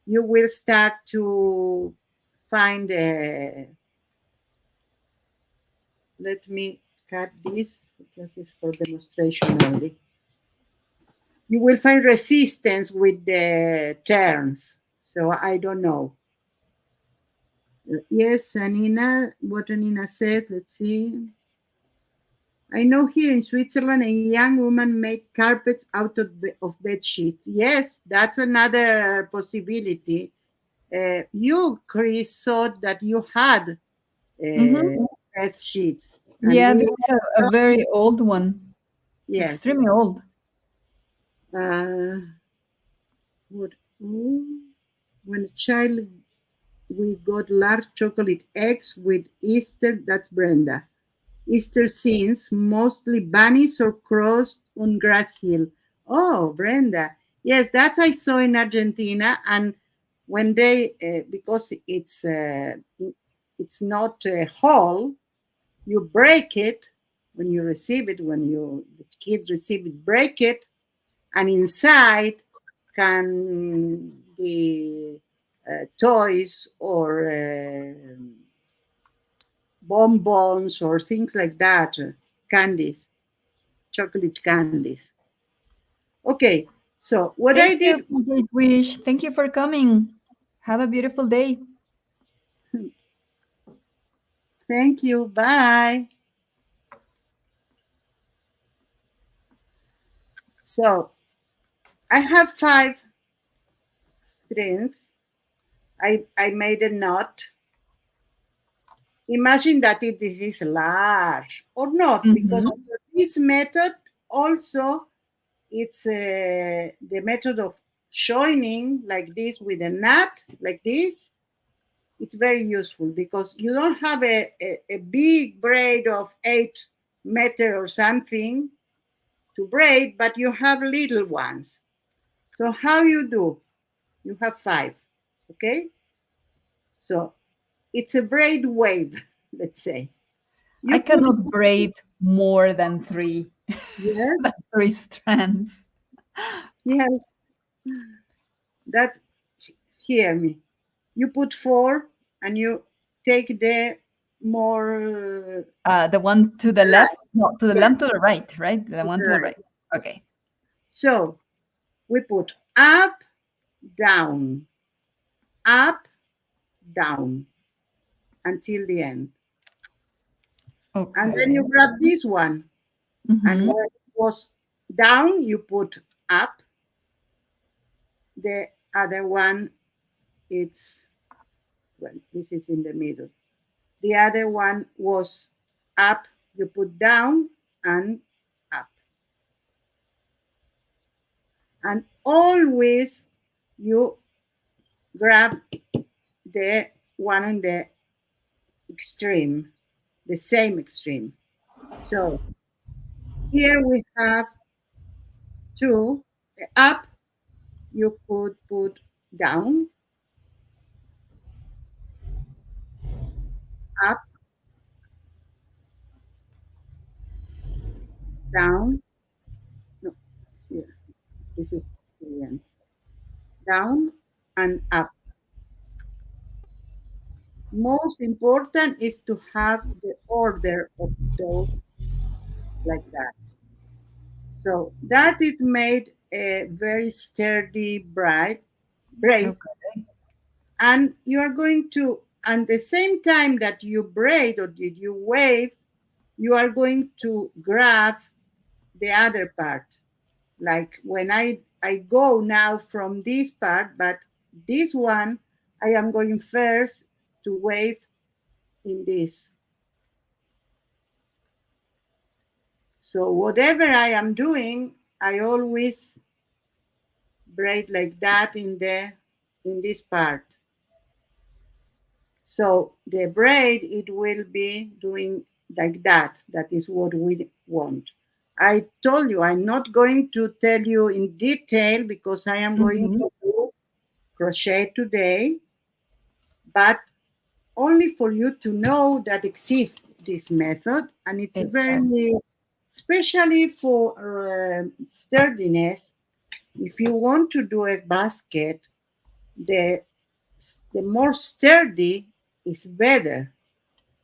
Speaker 2: you will start to find a, let me cut this because it's for demonstration only. You will find resistance with the turns. So I don't know. Yes, Anina, what Anina says, let's see. I know here in Switzerland a young woman made carpets out of bed sheets. Yes, that's another possibility. You, Chris, thought that you had
Speaker 1: Mm-hmm.
Speaker 2: bed sheets, and
Speaker 1: Yeah,
Speaker 2: we,
Speaker 1: that's a very old one,
Speaker 2: yes.
Speaker 1: extremely old.
Speaker 2: Uh, what? Oh, when a child, we got large chocolate eggs with Easter. That's Brenda. Easter scenes, mostly bunnies or crows on grass hill. Oh, Brenda. Yes, that I saw in Argentina. And when they, because it's not whole, you break it when you receive it, when the kids receive it, break it, and inside can be toys or bonbons or things like that, candies, chocolate candies. Okay, so what I
Speaker 1: Thank you
Speaker 2: did,
Speaker 1: for this wish. Thank you for coming. Have a beautiful day.
Speaker 2: thank you, bye. So I have 5 strings. I made a knot. Imagine that this is large or not, because
Speaker 1: Mm-hmm.
Speaker 2: this method also it's the method of joining like this with a knot, like this. It's very useful because you don't have a big braid of 8 meters or something to braid, but you have little ones. So how you do? You have 5, okay? So it's a braid wave, let's say.
Speaker 1: I
Speaker 2: You put,
Speaker 1: cannot braid more than three,
Speaker 2: yes,
Speaker 1: than three strands.
Speaker 2: yes, that, hear me. You put 4 and you take the more
Speaker 1: The one to the
Speaker 2: right,
Speaker 1: left, no, to the
Speaker 2: yeah,
Speaker 1: left, to the right, right? The one to the
Speaker 2: right.
Speaker 1: right.
Speaker 2: Yes.
Speaker 1: Okay.
Speaker 2: So we put up, down, up, down until the end. And then
Speaker 1: Okay.
Speaker 2: you grab this one, and
Speaker 1: Mm-hmm.
Speaker 2: when it was down, you put up. The other one, it's, well, this is in the middle. The other one was up, you put down and up. And always you grab the one on the extreme, the same extreme. So here we have 2. The up you could put down, up, down. No, here. This is the end. Down and up. Most important is to have the order of those like that. So that it made a very sturdy braid,
Speaker 1: Okay.
Speaker 2: and you are going to, at the same time that you braid or did you wave, you are going to grab the other part. Like when I go now from this part, but this one I am going first to wave in this. So whatever I am doing, I always braid like that in this part. So the braid, it will be doing like that. That is what we want. I told you I'm not going to tell you in detail because I am going
Speaker 1: Mm-hmm.
Speaker 2: to do crochet today, but only for you to know that exists this method, and it's
Speaker 1: Exactly.
Speaker 2: very, especially for sturdiness. If you want to do a basket, the the more sturdy is better,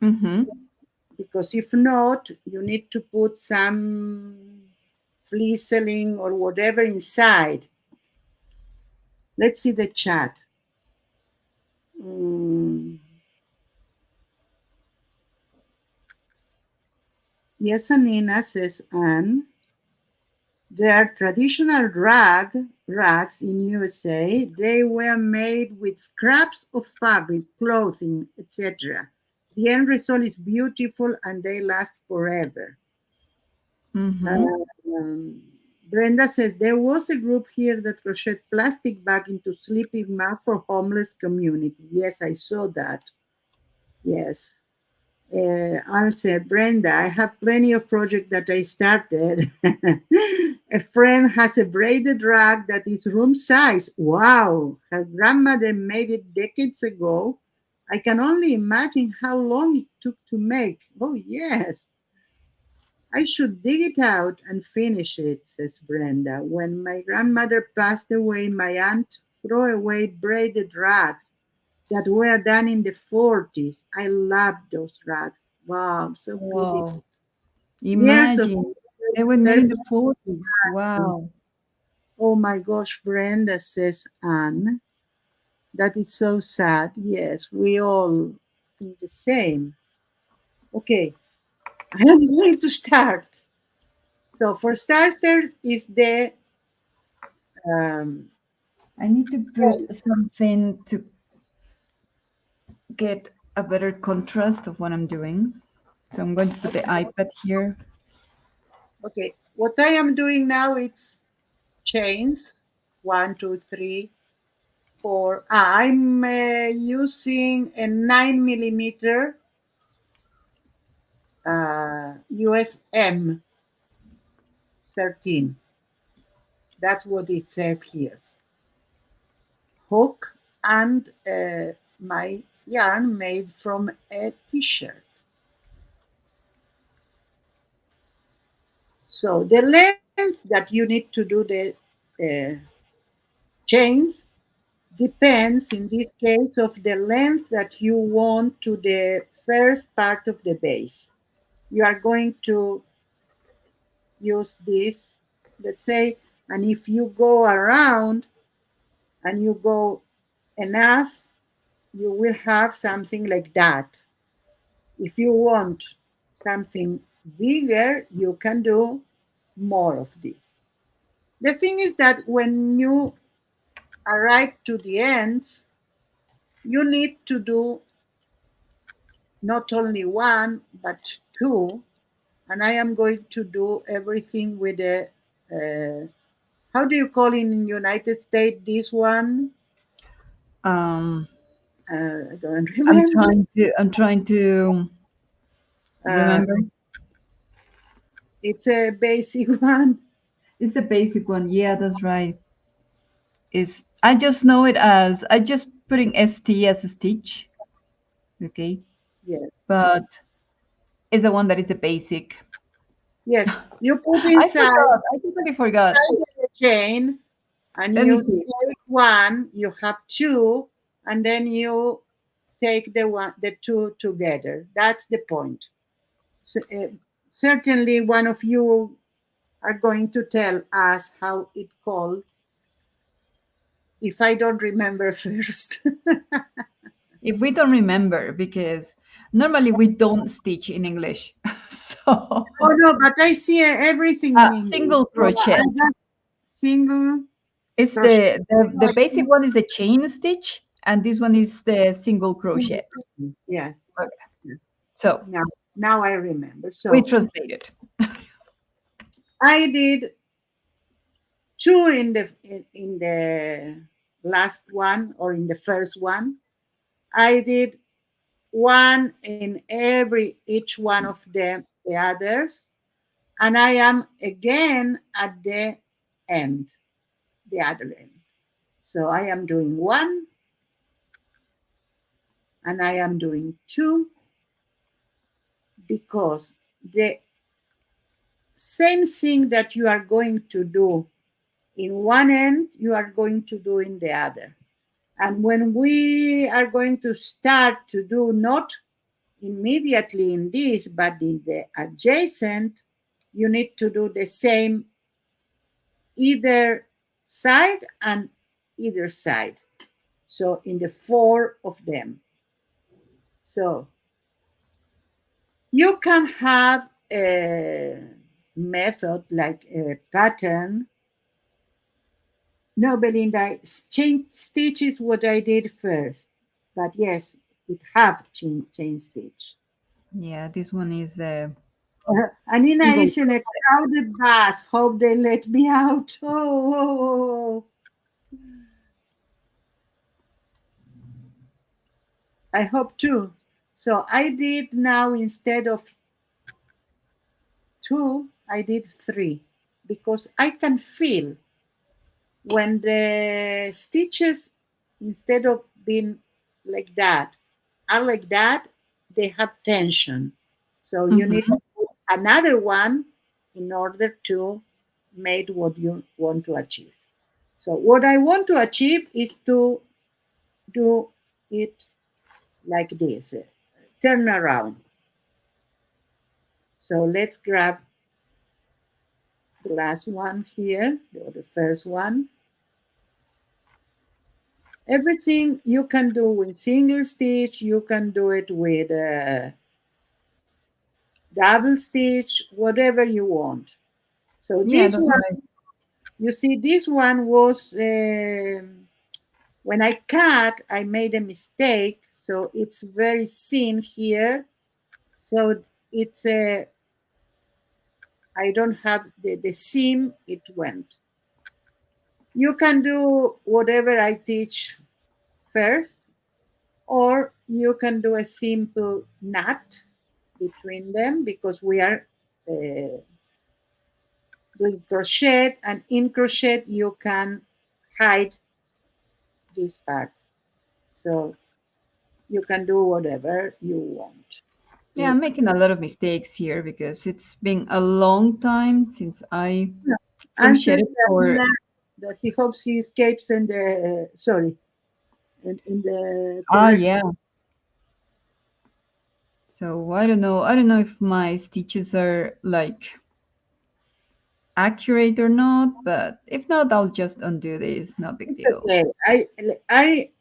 Speaker 1: Mm-hmm.
Speaker 2: because if not, you need to put some fleeceling or whatever inside. Let's see the chat. Mm, yes, Anina, says Anne. There are traditional rags in USA. They were made with scraps of fabric, clothing, etc. The end result is beautiful and they last forever.
Speaker 1: Mm-hmm.
Speaker 2: Um, Brenda says there was a group here that crocheted plastic bag into sleeping mat for homeless community. Yes, I saw that. Yes. I'll say, Brenda, I have plenty of projects that I started. A friend has a braided rug that is room size. Wow, her grandmother made it decades ago. I can only imagine how long it took to make. Oh, yes. I should dig it out and finish it, says Brenda. When my grandmother passed away, my aunt threw away braided rugs that were done in the 40s. I loved those rugs. Wow, so pretty.
Speaker 1: Wow.
Speaker 2: Years of
Speaker 1: Imagine. They were made in
Speaker 2: service.
Speaker 1: the 40s. Wow.
Speaker 2: Oh my gosh, Brenda, says Anne. That is so sad. Yes, we all think the same. Okay, I am going to start. So for starters is the um,
Speaker 1: I need to put something to get a better contrast of what I'm doing. So I'm going to put the iPad here.
Speaker 2: okay. What I am doing now, it's chains. 1, 2, 3, 4. I'm using a 9 millimeter USM 13. That's what it says here. Hook and my yarn made from a t-shirt. So the length that you need to do the uh, chains depends in this case of the length that you want to the first part of the base. You are going to use this, let's say, and if you go around and you go enough, you will have something like that. If you want something bigger, you can do more of this. The thing is that when you arrive to the ends, you need to do not only one, but two. And I am going to do everything with a, how do you call in United States this one?
Speaker 1: Um,
Speaker 2: I don't remember.
Speaker 1: I'm trying to
Speaker 2: Uh,
Speaker 1: remember.
Speaker 2: it's a basic one.
Speaker 1: It's the basic one. Yeah, that's right. Is I just know it as I just putting ST as a stitch. Okay,
Speaker 2: Yes,
Speaker 1: but it's the one that is the basic.
Speaker 2: yes. You put
Speaker 1: I
Speaker 2: inside,
Speaker 1: forgot. I totally forgot.
Speaker 2: inside of the chain, and
Speaker 1: Let me
Speaker 2: you
Speaker 1: see.
Speaker 2: take one. You have two, and then you take the two together. That's the point. So, certainly, one of you are going to tell us how it called if I don't remember first.
Speaker 1: If we don't remember, because normally we don't stitch in English, so
Speaker 2: Oh no, but I see everything in English.
Speaker 1: single
Speaker 2: So I
Speaker 1: crochet.
Speaker 2: have single
Speaker 1: It's
Speaker 2: crochet.
Speaker 1: the basic one is the chain stitch, and this one is the single crochet.
Speaker 2: Yes.
Speaker 1: Okay.
Speaker 2: Yes.
Speaker 1: So
Speaker 2: Now I remember.
Speaker 1: we
Speaker 2: So
Speaker 1: translate it.
Speaker 2: I did two in the last one or in the first one. I did one in every each one of the others, and I am again at the end, the other end. So I am doing one, and I am doing two, because the same thing that you are going to do in one end, you are going to do in the other. And when we are going to start to do not immediately in this, but in the adjacent, you need to do the same either side and either side. So in the four of them. So you can have a method like a pattern. No, Belinda, chain stitch is what I did first. But yes, it have chain stitch.
Speaker 1: Yeah, this one is the
Speaker 2: Anina
Speaker 1: single.
Speaker 2: is in a crowded bus. Hope they let me out. Oh, I hope too. So I did now, instead of two, I did three, because I can feel when the stitches, instead of being like that, are like that, they have tension. So you need
Speaker 1: Mhm.
Speaker 2: another one in order to make what you want to achieve. So what I want to achieve is to do it like this, turn around. So let's grab the last one here, or the first one. Everything you can do with single stitch, you can do it with double stitch, whatever you want. So
Speaker 1: Yeah,
Speaker 2: this
Speaker 1: that's
Speaker 2: one,
Speaker 1: right.
Speaker 2: you see, this one was, when I cut, I made a mistake. So it's very thin here. So it's I don't have the seam, it went. You can do whatever I teach first, or you can do a simple knot between them because we are uh, doing crochet, and in crochet you can hide these parts. So you can do whatever you want.
Speaker 1: Yeah, I'm making a lot of mistakes here because it's been a long time since I
Speaker 2: Answers
Speaker 1: crocheted for.
Speaker 2: that he hopes he escapes in the sorry in the
Speaker 1: Ah,
Speaker 2: correct.
Speaker 1: yeah. So I don't know. I don't know if my stitches are like accurate or not, but if not, I'll just undo this. No big
Speaker 2: It's
Speaker 1: deal.
Speaker 2: okay.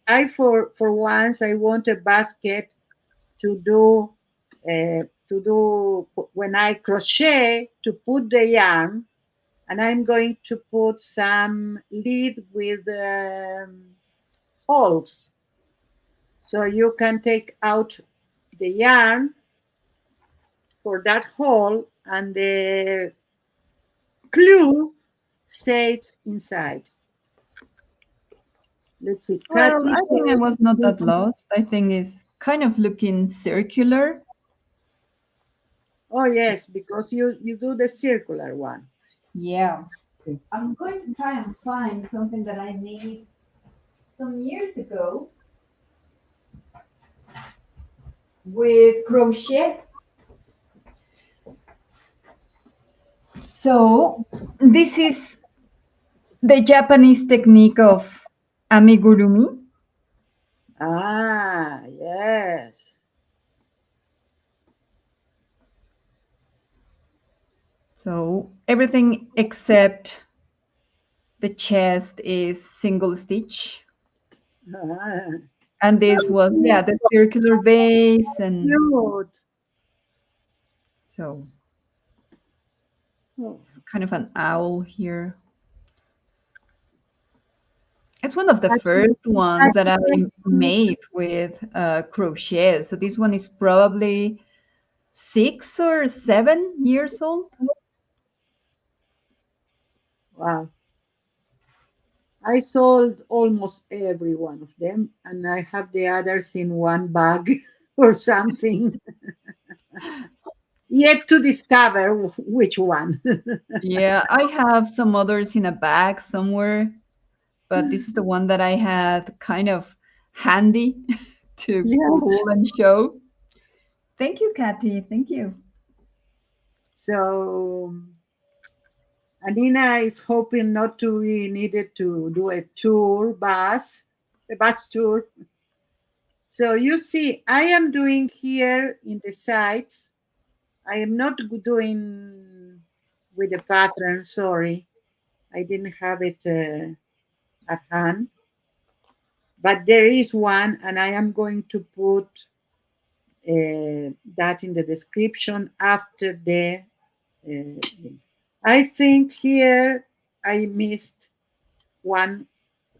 Speaker 2: I for once I want a basket to do when I crochet to put the yarn, and I'm going to put some lead with holes, so you can take out the yarn for that hole, and the clue stays inside. Let's see,
Speaker 1: Well,
Speaker 2: Cathy
Speaker 1: I think I
Speaker 2: says,
Speaker 1: was not that lost. I think it's kind of looking circular.
Speaker 2: oh yes, because you do the circular one.
Speaker 1: Yeah.
Speaker 2: Okay.
Speaker 1: I'm going to try and find something that I made some years ago with crochet. So, this is the Japanese technique of amigurumi.
Speaker 2: Ah, yes.
Speaker 1: So, everything except the chest is single stitch.
Speaker 2: Ah,
Speaker 1: And this was, yeah, the circular base. And
Speaker 2: cute.
Speaker 1: so
Speaker 2: Oh,
Speaker 1: it's kind of an owl here. It's one of the
Speaker 2: Cathy,
Speaker 1: first ones that I
Speaker 2: Cathy says,
Speaker 1: made with crochet. So this one is probably 6 or 7 years old.
Speaker 2: wow. I sold almost every one of them, and I have the others in one bag or something. Yet to discover which one.
Speaker 1: Yeah, I have some others in a bag somewhere, but this is the one that I had kind of handy to
Speaker 2: Yes.
Speaker 1: pull and show. Thank you, Kathy. Thank you.
Speaker 2: So Anina is hoping not to be needed to do a tour a bus tour. So you see, I am doing here in the sides. I am not doing with the pattern. Sorry, I didn't have it at hand. But there is one, and I am going to put that in the description after the. Uh, I think here I missed one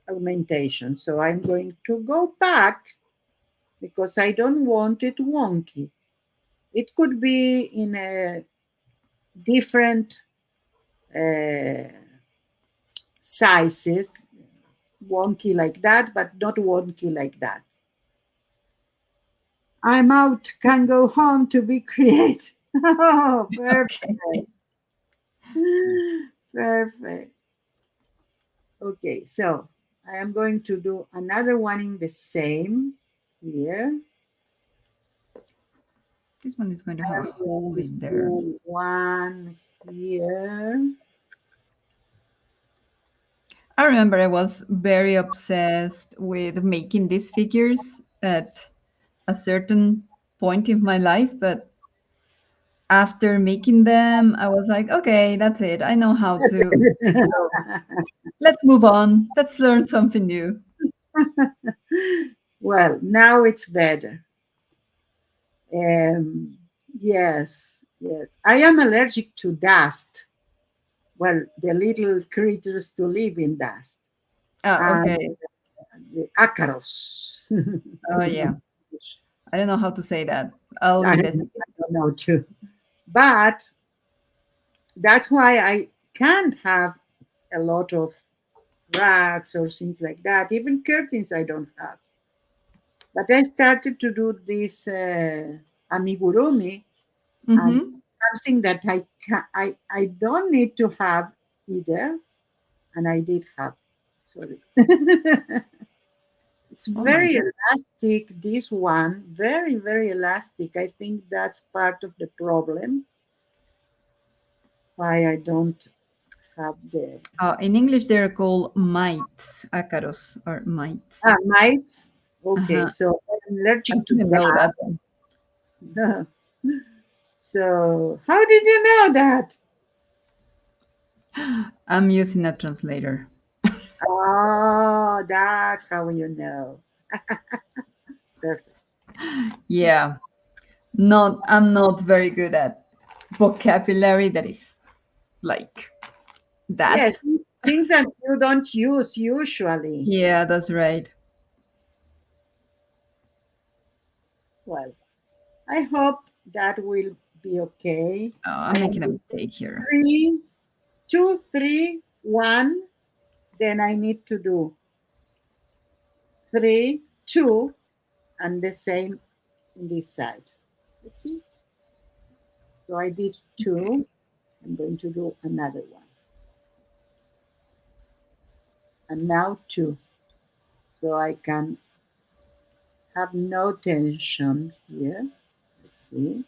Speaker 2: augmentation, so I'm going to go back because I don't want it wonky. It could be in a different uh, sizes, wonky like that, but not wonky like that. I'm out, can go home to be creative. Oh,
Speaker 1: Okay.
Speaker 2: perfect. Perfect. Okay, so I am going to do another one in the same here.
Speaker 1: This one is going to have a
Speaker 2: I'm going
Speaker 1: hole
Speaker 2: to
Speaker 1: in there.
Speaker 2: do one here.
Speaker 1: I remember I was very obsessed with making these figures at a certain point in my life, but after making them, I was like, okay, that's it. I know how to. So let's move on. Let's learn something new.
Speaker 2: Well, now it's better. Um, yes, yes. I am allergic to dust. Well, the little creatures to live in dust.
Speaker 1: Ah,
Speaker 2: And
Speaker 1: okay.
Speaker 2: the ácaros.
Speaker 1: Oh, yeah. I don't know how to say that. I'll
Speaker 2: I
Speaker 1: investigate.
Speaker 2: don't know too. But that's why I can't have a lot of rugs or things like that. Even curtains I don't have. But I started to do this amigurumi, and
Speaker 1: Mm-hmm.
Speaker 2: something that I don't need to have either, and I did have. Sorry. It's
Speaker 1: Oh my
Speaker 2: very
Speaker 1: God.
Speaker 2: elastic, this one. Very, very elastic. I think that's part of the problem why I don't have the
Speaker 1: In English, they're called mites. Ácaros or mites.
Speaker 2: mites. Okay,
Speaker 1: Uh-huh.
Speaker 2: so I'm
Speaker 1: I
Speaker 2: allergic to
Speaker 1: didn't know that.
Speaker 2: that. So, how did you know that?
Speaker 1: I'm using a translator.
Speaker 2: Oh, that's how you know. Perfect.
Speaker 1: Yeah. I'm not very good at vocabulary that is like that.
Speaker 2: Yes, things that you don't use usually.
Speaker 1: Yeah, that's right.
Speaker 2: Well, I hope that will be okay.
Speaker 1: I'm
Speaker 2: I am
Speaker 1: making a
Speaker 2: doing
Speaker 1: mistake here.
Speaker 2: 3, 2, 3, 1. Then I need to do 3, 2, and the same in this side. Let's see. So I did
Speaker 1: Okay.
Speaker 2: 2. I'm going to do another one. And now 2. So I can have no tension here. Let's see.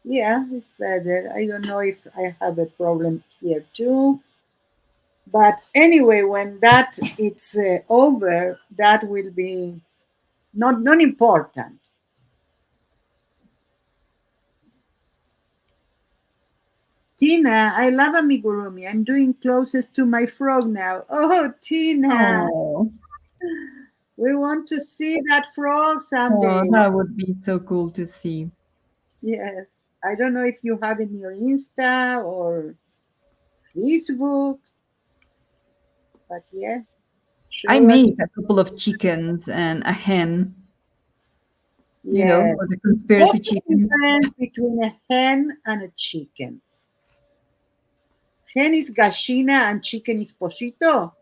Speaker 2: Yeah, it's better. I don't know if I have a problem here too. But anyway, when that it's over, that will be not non important. Tina, I love amigurumi. I'm doing closest to my frog now. Oh, Tina,
Speaker 1: Oh,
Speaker 2: we want to see that frog
Speaker 1: oh,
Speaker 2: someday.
Speaker 1: that would be so cool to see.
Speaker 2: Yes. I don't know if you have it in your Insta or Facebook, but yeah,
Speaker 1: I
Speaker 2: show us.
Speaker 1: made a couple of chickens and a hen,
Speaker 2: Yes.
Speaker 1: for the conspiracy
Speaker 2: What's the
Speaker 1: chicken.
Speaker 2: difference between a hen and a chicken? Hen is gallina and chicken is pollito.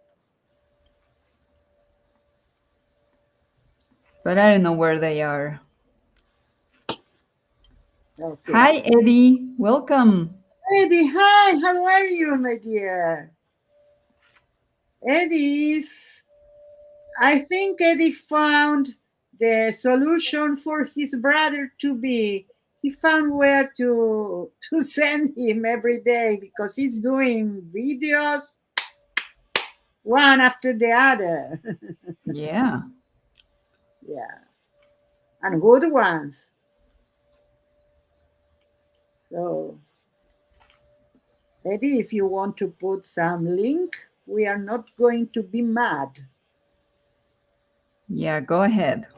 Speaker 1: But I don't know where they are.
Speaker 2: Okay.
Speaker 1: Hi, Eddie. Welcome.
Speaker 2: Eddie, hi, how are you, my dear? Eddie's, I think Eddie found the solution for his brother to be. He found where to send him every day because he's doing videos one after the other.
Speaker 1: Yeah.
Speaker 2: Yeah, and good ones. So, Eddie, if you want to put some link, we are not going to be mad.
Speaker 1: Yeah, go ahead.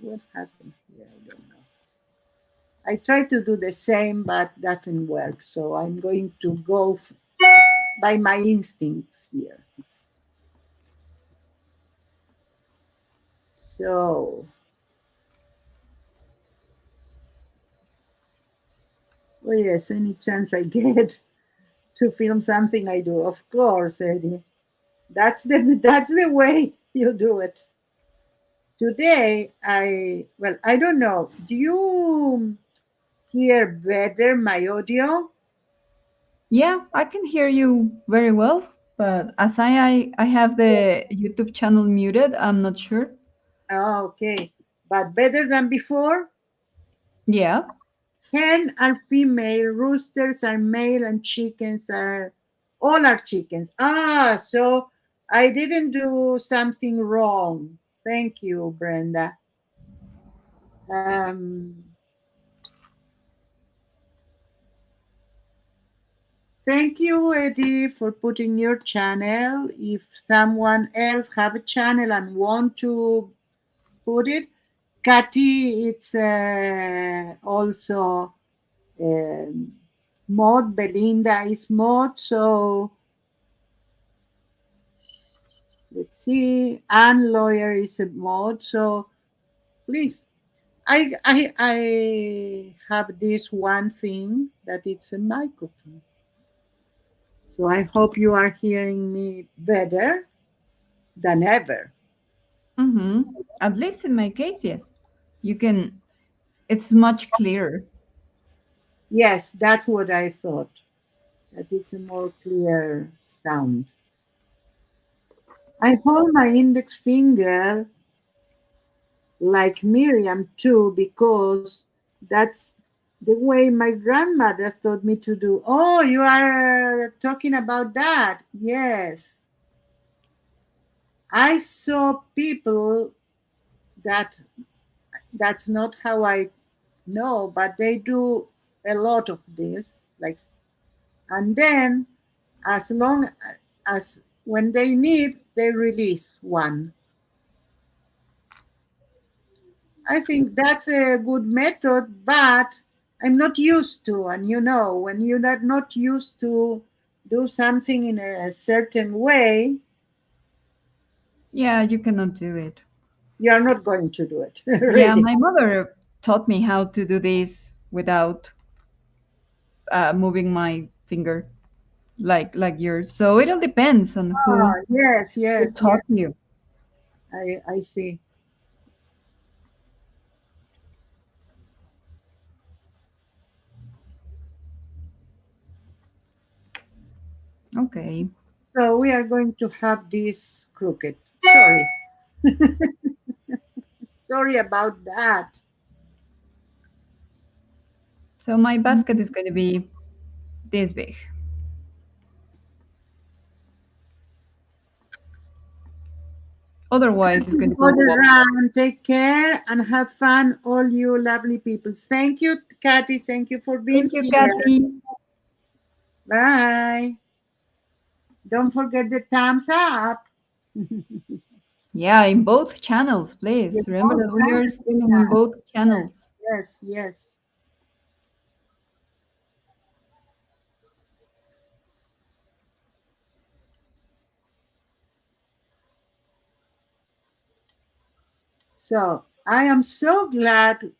Speaker 2: What happened here? I don't know. I try to do the same, but that didn't work. So I'm going to go by my instinct here. So, oh yes, any chance I get to film something, I do. Of course, Eddie. That's the way you do it. Today, I don't know. Do you hear better my audio?
Speaker 1: Yeah, I can hear you very well, but as I have the YouTube channel muted, I'm not sure.
Speaker 2: Oh, okay, but better than before.
Speaker 1: Yeah.
Speaker 2: Hen are female, roosters are male, and chickens are all are chickens. Ah, so I didn't do something wrong. Thank you, Brenda. Um, Thank you, Eddie, for putting your channel. If someone else have a channel and want to put it, Katy, it's also um, mod. Belinda is mod. So let's see. Anne Lawyer is a mod. So please. I have this one thing that it's a microphone. So I hope you are hearing me better than ever.
Speaker 1: Mm-hmm. At least in my case, yes. You can, it's much clearer.
Speaker 2: Yes, that's what I thought. That it's a more clear sound. I hold my index finger like Miriam too because that's the way my grandmother taught me to do. Oh, you are talking about that. Yes. I saw people that that's not how I know, but they do a lot of this. Like, and then as long as when they need, they release one. I think that's a good method, but I'm not used to. And when you're not used to do something in a certain way,
Speaker 1: Yeah, you cannot do it.
Speaker 2: you are not going to do it,
Speaker 1: Yeah,
Speaker 2: really.
Speaker 1: my mother taught me how to do this without moving my finger like yours. So it all depends on
Speaker 2: Ah, yes,
Speaker 1: who
Speaker 2: yes,
Speaker 1: taught
Speaker 2: yes.
Speaker 1: you.
Speaker 2: I see.
Speaker 1: Okay.
Speaker 2: So we are going to have this crooked. Sorry. Sorry about that.
Speaker 1: So my basket is going to be this big. Otherwise, it's going to
Speaker 2: Go
Speaker 1: go
Speaker 2: the
Speaker 1: up.
Speaker 2: round. Take care and have fun, all you lovely people. Thank you, Kathy. Thank you for being
Speaker 1: Thank you,
Speaker 2: here.
Speaker 1: Kathy.
Speaker 2: Bye. Don't forget the thumbs up.
Speaker 1: Yeah, in both channels,
Speaker 2: Yes,
Speaker 1: please. Remember
Speaker 2: both
Speaker 1: that we are
Speaker 2: channels.
Speaker 1: streaming in
Speaker 2: Yeah.
Speaker 1: both
Speaker 2: Yes,
Speaker 1: channels.
Speaker 2: yes, yes. So I am so glad,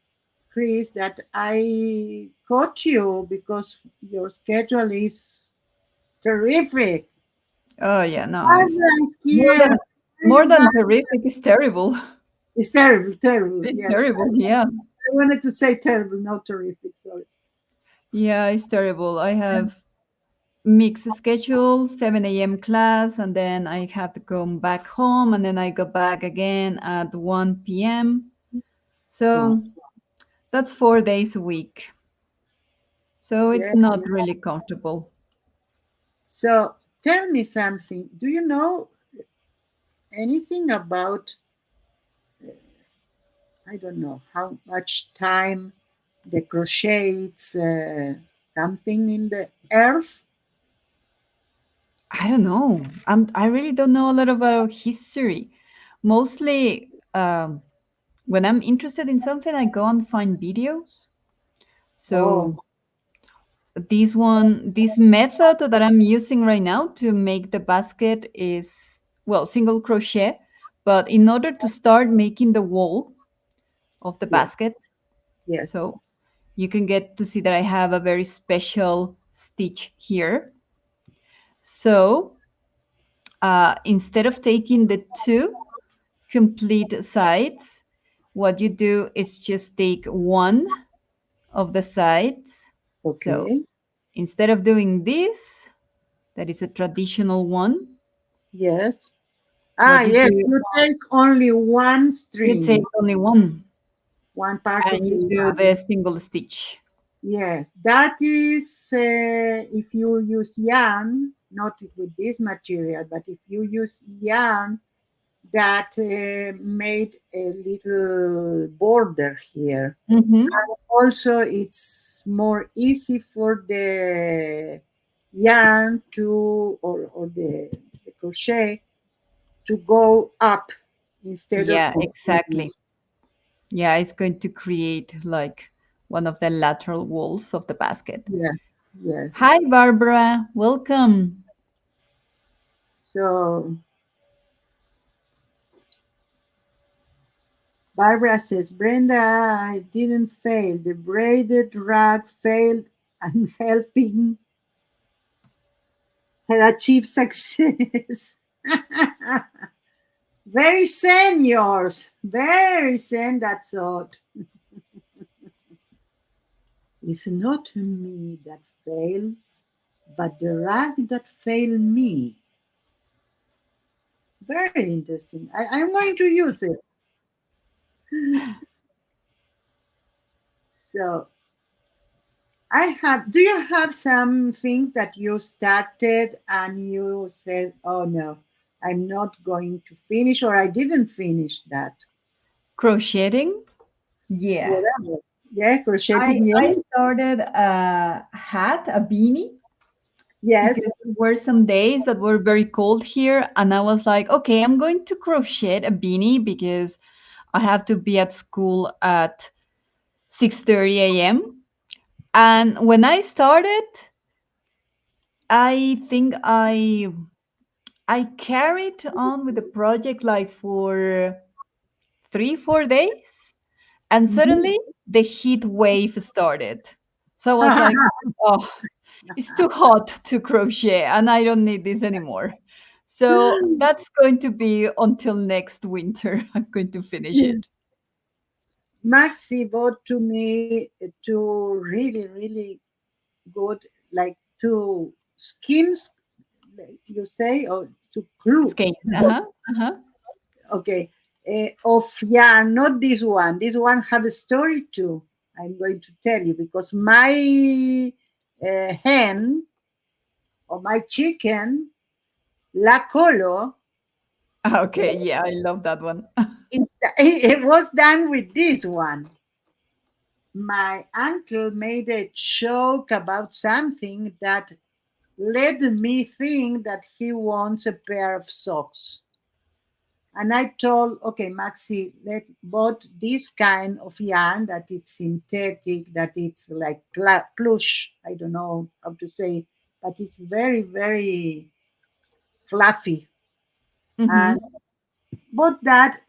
Speaker 2: Chris, that I caught you because your schedule is terrific.
Speaker 1: Oh yeah, no, it's
Speaker 2: Barbara is
Speaker 1: more
Speaker 2: here.
Speaker 1: than
Speaker 2: Where are you,
Speaker 1: terrific. It's terrible.
Speaker 2: It's terrible, terrible.
Speaker 1: It's
Speaker 2: Yes,
Speaker 1: terrible. Yeah,
Speaker 2: I wanted to say terrible, not terrific. Sorry.
Speaker 1: yeah, it's terrible. I have mixed schedule, 7 a.m. class, and then I have to come back home, and then I go back again at 1 p.m.
Speaker 2: Wow.
Speaker 1: So that's 4 days a week. So
Speaker 2: Yeah.
Speaker 1: it's not really comfortable.
Speaker 2: So tell me something. Do you know anything about, I don't know, how much time the crochets something in the earth?
Speaker 1: I don't know. I really don't know a lot about history. Mostly, when I'm interested in something, I go and find videos.
Speaker 2: Oh,
Speaker 1: So this method that I'm using right now to make the basket is, well, single crochet. But in order to start making the wall of the
Speaker 2: yes,
Speaker 1: basket,
Speaker 2: yes.
Speaker 1: so you can get to see that I have a very special stitch here. So instead of taking the two complete sides, what you do is just take one of the sides. So
Speaker 2: Okay.
Speaker 1: instead of doing this, that is a traditional one,
Speaker 2: Yes. Ah,
Speaker 1: what you
Speaker 2: yes.
Speaker 1: do,
Speaker 2: You take only one
Speaker 1: you take
Speaker 2: string,
Speaker 1: only one
Speaker 2: one part
Speaker 1: and
Speaker 2: of the
Speaker 1: you do
Speaker 2: yarn.
Speaker 1: the single stitch.
Speaker 2: Yes, that is if you use yarn, not with this material, but if you use yarn that made a little border here.
Speaker 1: Hmm.
Speaker 2: Also, it's more easy for the yarn to, or the crochet to go up instead of
Speaker 1: Yeah, exactly. Yeah, it's going to create like one of the lateral walls of the basket.
Speaker 2: yes, yes.
Speaker 1: Hi, Barbara. Welcome.
Speaker 2: So Barbara says, Brenda, I didn't fail. The braided rag failed. I'm helping her achieve success. Very zen, yours. Very zen, that's all. It's not me that failed, but the rag that failed me. Very interesting. I'm going to use it. So do you have some things that you started and you said, oh no, I'm not going to finish, or I didn't finish that?
Speaker 1: Crocheting? Yeah.
Speaker 2: Whatever. Yeah,
Speaker 1: I
Speaker 2: crocheting,
Speaker 1: I
Speaker 2: yeah.
Speaker 1: started a hat, a beanie,
Speaker 2: Yes.
Speaker 1: because there were some days that were very cold here, and I was like, okay, I'm going to crochet a beanie because I have to be at school at 6:30 a.m. And when I started, I think I carried on with the project like for 3, 4 days, and
Speaker 2: Mhm.
Speaker 1: suddenly the heat wave started. So I was like, oh, it's too hot to crochet and I don't need this anymore. So that's going to be until next winter. I'm going to finish it.
Speaker 2: Yes. Maxi bought to me two really, really good, like two schemes, you say, or to glue.
Speaker 1: Skein. Uh-huh. Uh-huh.
Speaker 2: Okay. Of, yeah, not this one. This one have a story too. I'm going to tell you because my hen or my chicken, La Colo,
Speaker 1: Okay, yeah, I love that one.
Speaker 2: it was done with this one. My uncle made a joke about something that led me think that he wants a pair of socks. And I told, okay, Maxi, let's bought this kind of yarn that it's synthetic, that it's like plush. I don't know how to say, but it's very, very fluffy. And
Speaker 1: Hmm.
Speaker 2: bought that.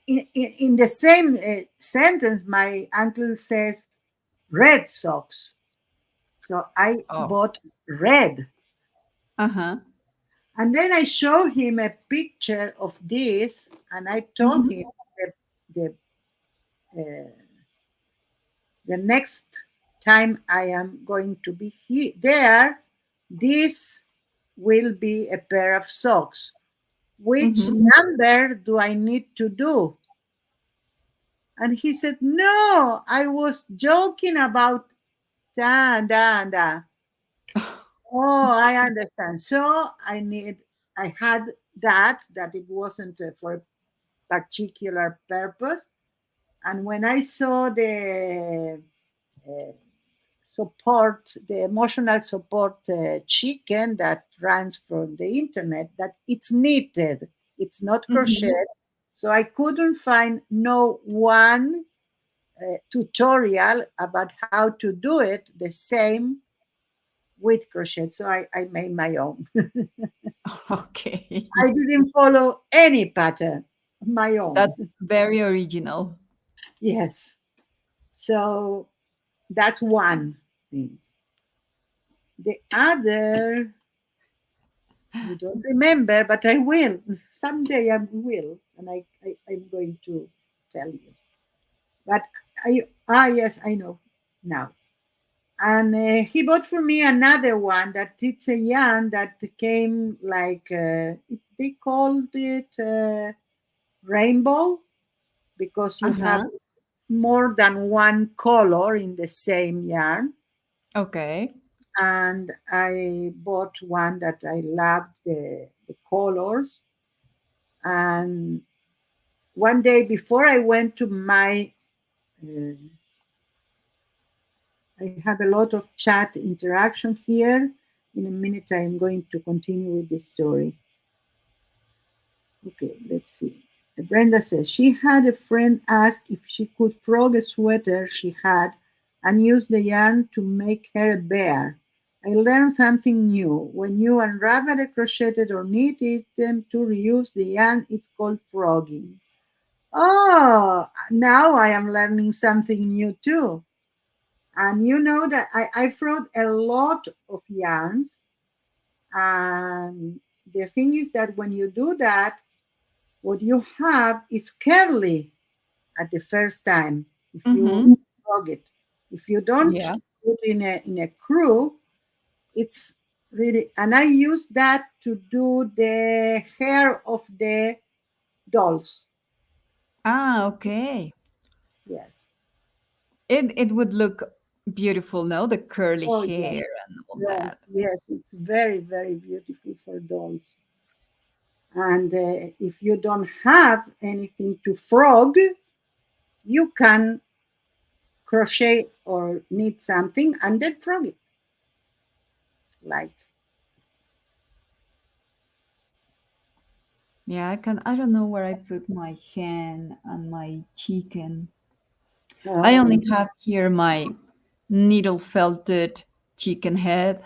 Speaker 2: In the same sentence, my uncle says red socks. So I
Speaker 1: Oh.
Speaker 2: bought red.
Speaker 1: Uh-huh.
Speaker 2: And then I showed him a picture of this, and I told
Speaker 1: Hmm.
Speaker 2: him that the uh, the next time I am going to be there, this will be a pair of socks. Which
Speaker 1: Hmm.
Speaker 2: number do I need to do? And he said, no, I was joking about da, da, da. Oh, I understand. So I had that it wasn't for a particular purpose. And when I saw the uh, the emotional support chicken that runs from the internet, that it's knitted, it's not
Speaker 1: Hmm.
Speaker 2: crochet. So I couldn't find no one tutorial about how to do it the same with crochet. So I made my own.
Speaker 1: Okay.
Speaker 2: I didn't follow any pattern, my own.
Speaker 1: That's very original.
Speaker 2: Yes. So that's one thing. The other, I don't remember, but I will. Someday I will, and I'm going to tell you. But yes, I know now. And he bought for me another one that it's a yarn that came like, they called it rainbow because you have
Speaker 1: Uh-huh.
Speaker 2: more than one color in the same yarn.
Speaker 1: Okay.
Speaker 2: And I bought one that I loved the colors. And one day before I went to my, uh, I had a lot of chat interaction here. In a minute, I'm going to continue with this story. Okay, let's see. Brenda says she had a friend ask if she could frog a sweater she had and use the yarn to make her a bear. I learned something new. When you unravel a crocheted or knitted item to reuse the yarn, it's called frogging. Oh, now I am learning something new too. And you know that I've wrote a lot of yarns. And the thing is that when you do that, what you have is curly at the first time. If
Speaker 1: Mm-hmm.
Speaker 2: you frog it, if you don't
Speaker 1: Yeah.
Speaker 2: put in a crew, it's really. And I use that to do the hair of the dolls.
Speaker 1: Ah, okay.
Speaker 2: Yes.
Speaker 1: It would look beautiful, no? The curly
Speaker 2: Oh
Speaker 1: hair
Speaker 2: yes,
Speaker 1: and all that.
Speaker 2: yes, yes. It's very, very beautiful for dolls. And if you don't have anything to frog, you can crochet or knit something and then frog it. Like,
Speaker 1: Yeah, I don't know where I put my hen and my chicken. I
Speaker 2: oh,
Speaker 1: only have here my needle felted chicken head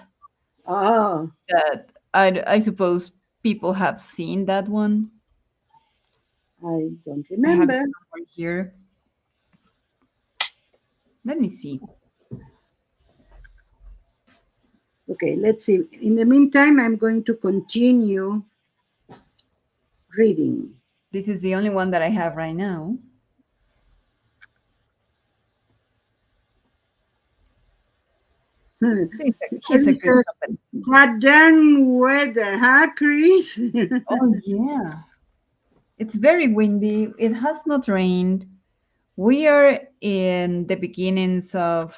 Speaker 2: oh,
Speaker 1: that I suppose people have seen that one.
Speaker 2: I don't
Speaker 1: I have it
Speaker 2: remember.
Speaker 1: somewhere here. Let me see.
Speaker 2: Okay, let's see. In the meantime, I'm going to continue reading.
Speaker 1: This is the only one that I have right now. He's a
Speaker 2: Chris
Speaker 1: good
Speaker 2: says,
Speaker 1: company.
Speaker 2: "That darn weather, huh, Chris?"
Speaker 1: Oh yeah. It's very windy. It has not rained. We are in the beginnings of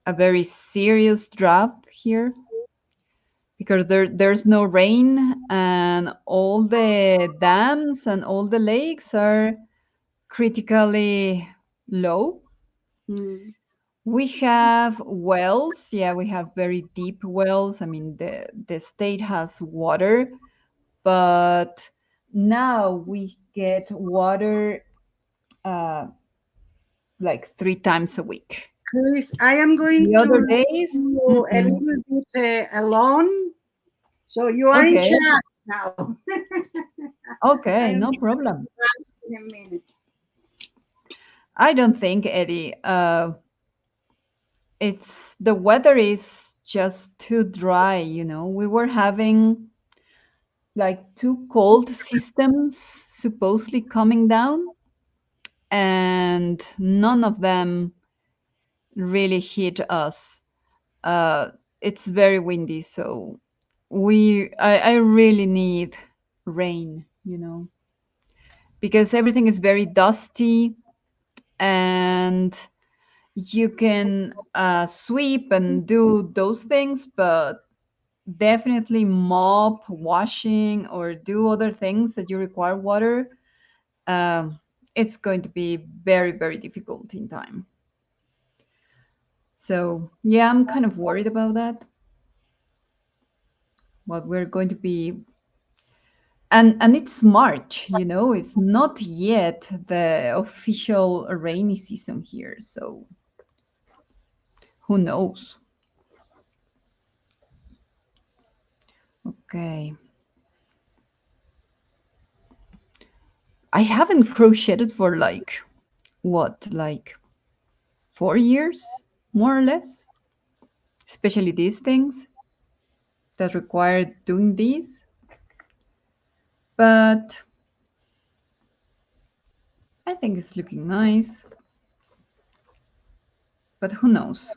Speaker 1: a very serious drought here because there's no rain and all the dams and all the lakes are critically low.
Speaker 2: Hmm.
Speaker 1: We have wells. Yeah, we have very deep wells. I mean, the state has water, but now we get water uh, like 3 times a week.
Speaker 2: Chris, I am going
Speaker 1: The
Speaker 2: to
Speaker 1: other
Speaker 2: leave
Speaker 1: days,
Speaker 2: you a
Speaker 1: mm-mm.
Speaker 2: little bit alone. So you are in
Speaker 1: Okay,
Speaker 2: charge now. I
Speaker 1: okay,
Speaker 2: am
Speaker 1: no
Speaker 2: going
Speaker 1: problem.
Speaker 2: in a minute.
Speaker 1: I don't think, Eddie, it's the weather is just too dry, you know. We were having like two cold systems supposedly coming down, and none of them really hit us. Uh, it's very windy, so I really need rain, you know, because everything is very dusty and you can sweep and do those things, but definitely mop, washing, or do other things that you require water. Um, it's going to be very, very difficult in time. So, yeah, I'm kind of worried about that. What we're going to be, and it's March, you know, it's not yet the official rainy season here. So, who knows? Okay. I haven't crocheted for like what, like 4 years, more or less, especially these things that require doing these. But I think it's looking nice. But who knows?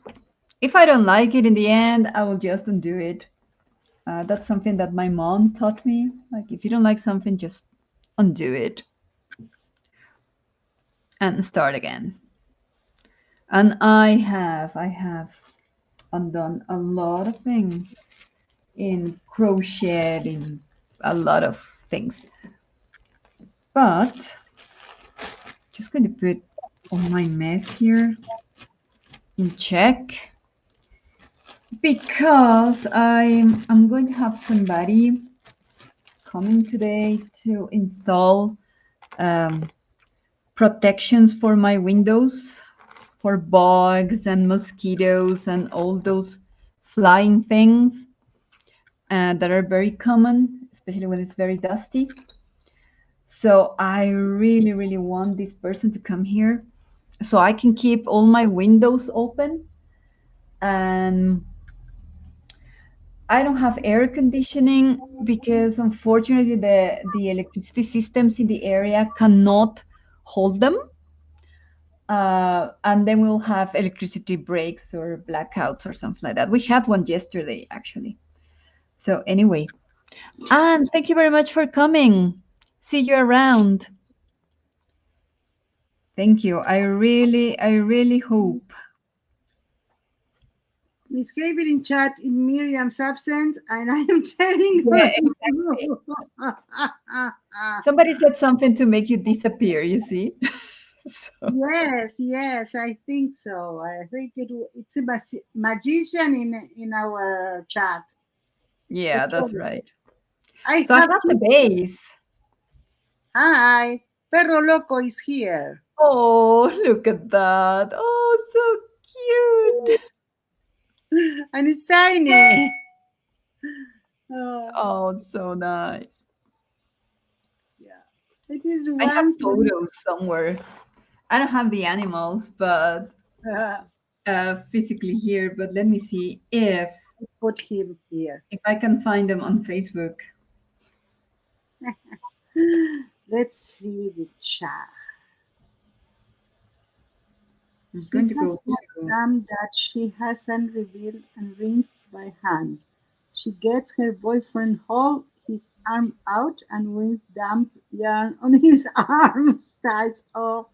Speaker 1: If I don't like it in the end, I will just undo it. That's something that my mom taught me. Like, if you don't like something, just undo it and start again. And I have undone a lot of things in crochet, in a lot of things. But just going to put all my mess here in check because I'm going to have somebody coming today to install um, protections for my windows for bugs and mosquitoes and all those flying things that are very common, especially when it's very dusty. So I really, really want this person to come here so I can keep all my windows open. And I don't have air conditioning because unfortunately the electricity systems in the area cannot hold them. And then we'll have electricity breaks or blackouts or something like that. We had one yesterday, actually. So anyway, and thank you very much for coming. See you around. Thank you. I really hope.
Speaker 2: Misbehaving in chat in Miriam's absence, and I am telling
Speaker 1: Yeah,
Speaker 2: her.
Speaker 1: exactly. Somebody said something to make you disappear, you see? So,
Speaker 2: Yes, yes, I think so. I think it's a magician in our chat.
Speaker 1: yeah, that's
Speaker 2: Okay,
Speaker 1: right.
Speaker 2: I
Speaker 1: So I
Speaker 2: have
Speaker 1: have the
Speaker 2: to.
Speaker 1: base.
Speaker 2: Hi, Perro Loco is here.
Speaker 1: Oh, look at that. Oh, so cute.
Speaker 2: And it's tiny. Oh,
Speaker 1: Oh, so nice.
Speaker 2: yeah. It is
Speaker 1: I have
Speaker 2: once.
Speaker 1: photos somewhere. I don't have the animals, but
Speaker 2: Uh,
Speaker 1: physically here. But let me see
Speaker 2: put him here.
Speaker 1: if I can find them on Facebook.
Speaker 2: Let's see the chat.
Speaker 1: I'm
Speaker 2: She
Speaker 1: going to
Speaker 2: has
Speaker 1: go
Speaker 2: got
Speaker 1: to.
Speaker 2: some that she hasn't revealed and rinsed by hand. She gets her boyfriend hold his arm out and winds damp yarn on his arms, ties off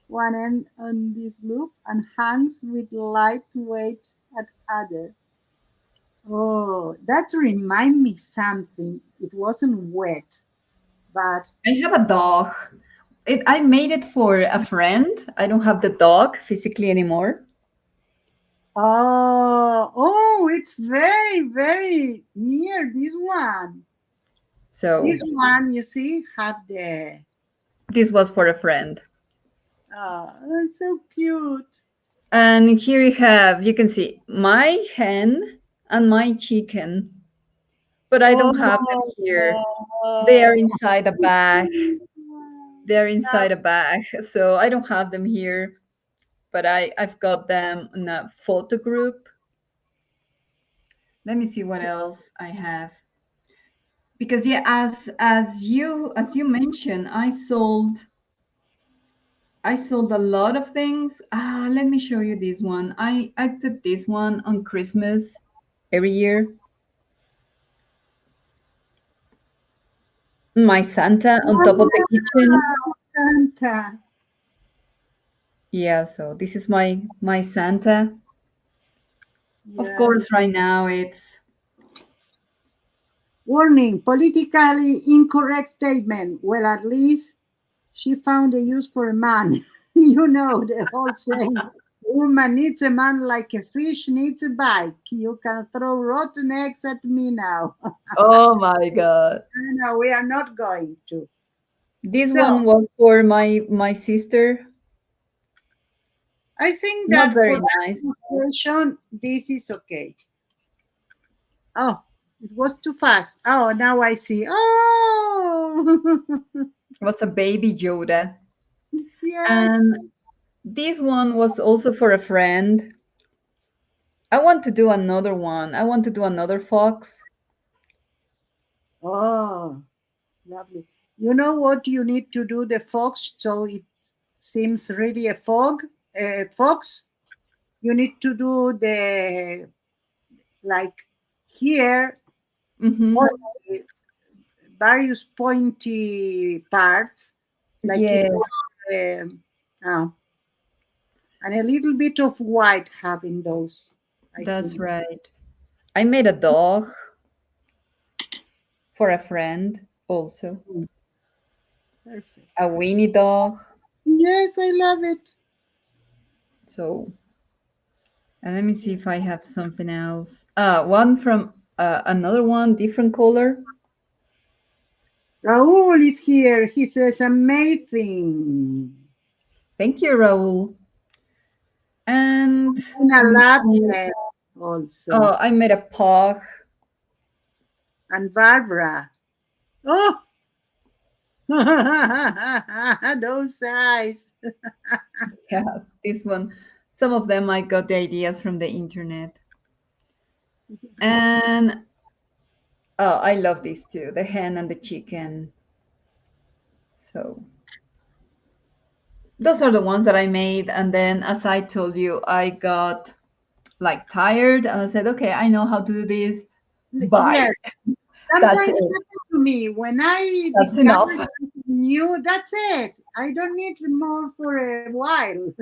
Speaker 2: one end on this loop and hangs with light weight at other. Oh, that remind me something. It wasn't wet, but
Speaker 1: I have a dog. I made it for a friend. I don't have the dog physically anymore.
Speaker 2: oh, it's very, very near this one. This
Speaker 1: So
Speaker 2: one, you see, have the.
Speaker 1: this was for a friend.
Speaker 2: Oh, that's so cute.
Speaker 1: And here you can see my hen and my chicken, but I don't have them here. They are
Speaker 2: Oh,
Speaker 1: inside a bag. They're inside a bag, so I don't have them here. But I've got them in a photo group. Let me see what else I have. Because yeah, as you mentioned, I sold a lot of things. Let me show you this one. I put this one on Christmas every year. My Santa on top of the kitchen.
Speaker 2: wow, Santa.
Speaker 1: Yeah, so this is my Santa. Of
Speaker 2: Yes.
Speaker 1: course, right now it's
Speaker 2: Warning, politically incorrect statement. Well, at least she found a use for a man. You know the whole saying. Woman needs a man like a fish needs a bite. You can throw rotten eggs at me now.
Speaker 1: oh my God.
Speaker 2: No, we are not going to.
Speaker 1: This
Speaker 2: So
Speaker 1: one was for my sister.
Speaker 2: I think
Speaker 1: Not
Speaker 2: that for
Speaker 1: very
Speaker 2: that
Speaker 1: nice.
Speaker 2: situation, this is okay. Oh, it was too fast. Oh, now I see. Oh,
Speaker 1: It was a baby Yoda.
Speaker 2: yes.
Speaker 1: And this one was also for a friend. I want to do another one. I want to do another fox.
Speaker 2: Oh, lovely. You know what you need to do the fox so it seems really a fox. You need to do the like here
Speaker 1: Hmm.
Speaker 2: all the various pointy parts, like it was,
Speaker 1: Yes,
Speaker 2: oh, and a little bit of white having those. I
Speaker 1: that's
Speaker 2: think.
Speaker 1: right. I made a dog for a friend also.
Speaker 2: Mm, perfect.
Speaker 1: A weenie dog.
Speaker 2: Yes, I love it.
Speaker 1: So, and let me see if I have something else. One from another one, different color.
Speaker 2: Raul is here. He says amazing.
Speaker 1: Thank you, Raul. And
Speaker 2: I
Speaker 1: let me
Speaker 2: love
Speaker 1: see.
Speaker 2: them also.
Speaker 1: Oh, I made a pug.
Speaker 2: And Barbara. Oh, Those eyes.
Speaker 1: Yeah, this one. Some of them I got the ideas from the internet. And oh, I love these two, the hen and the chicken. So those are the ones that I made. And then, as I told you, I got like tired and I said, okay, I know how to do this. Bye.
Speaker 2: Yes,
Speaker 1: That's
Speaker 2: sometimes
Speaker 1: it.
Speaker 2: happens to me when I
Speaker 1: That's
Speaker 2: discover
Speaker 1: enough.
Speaker 2: something new. That's it. I don't need more for a while.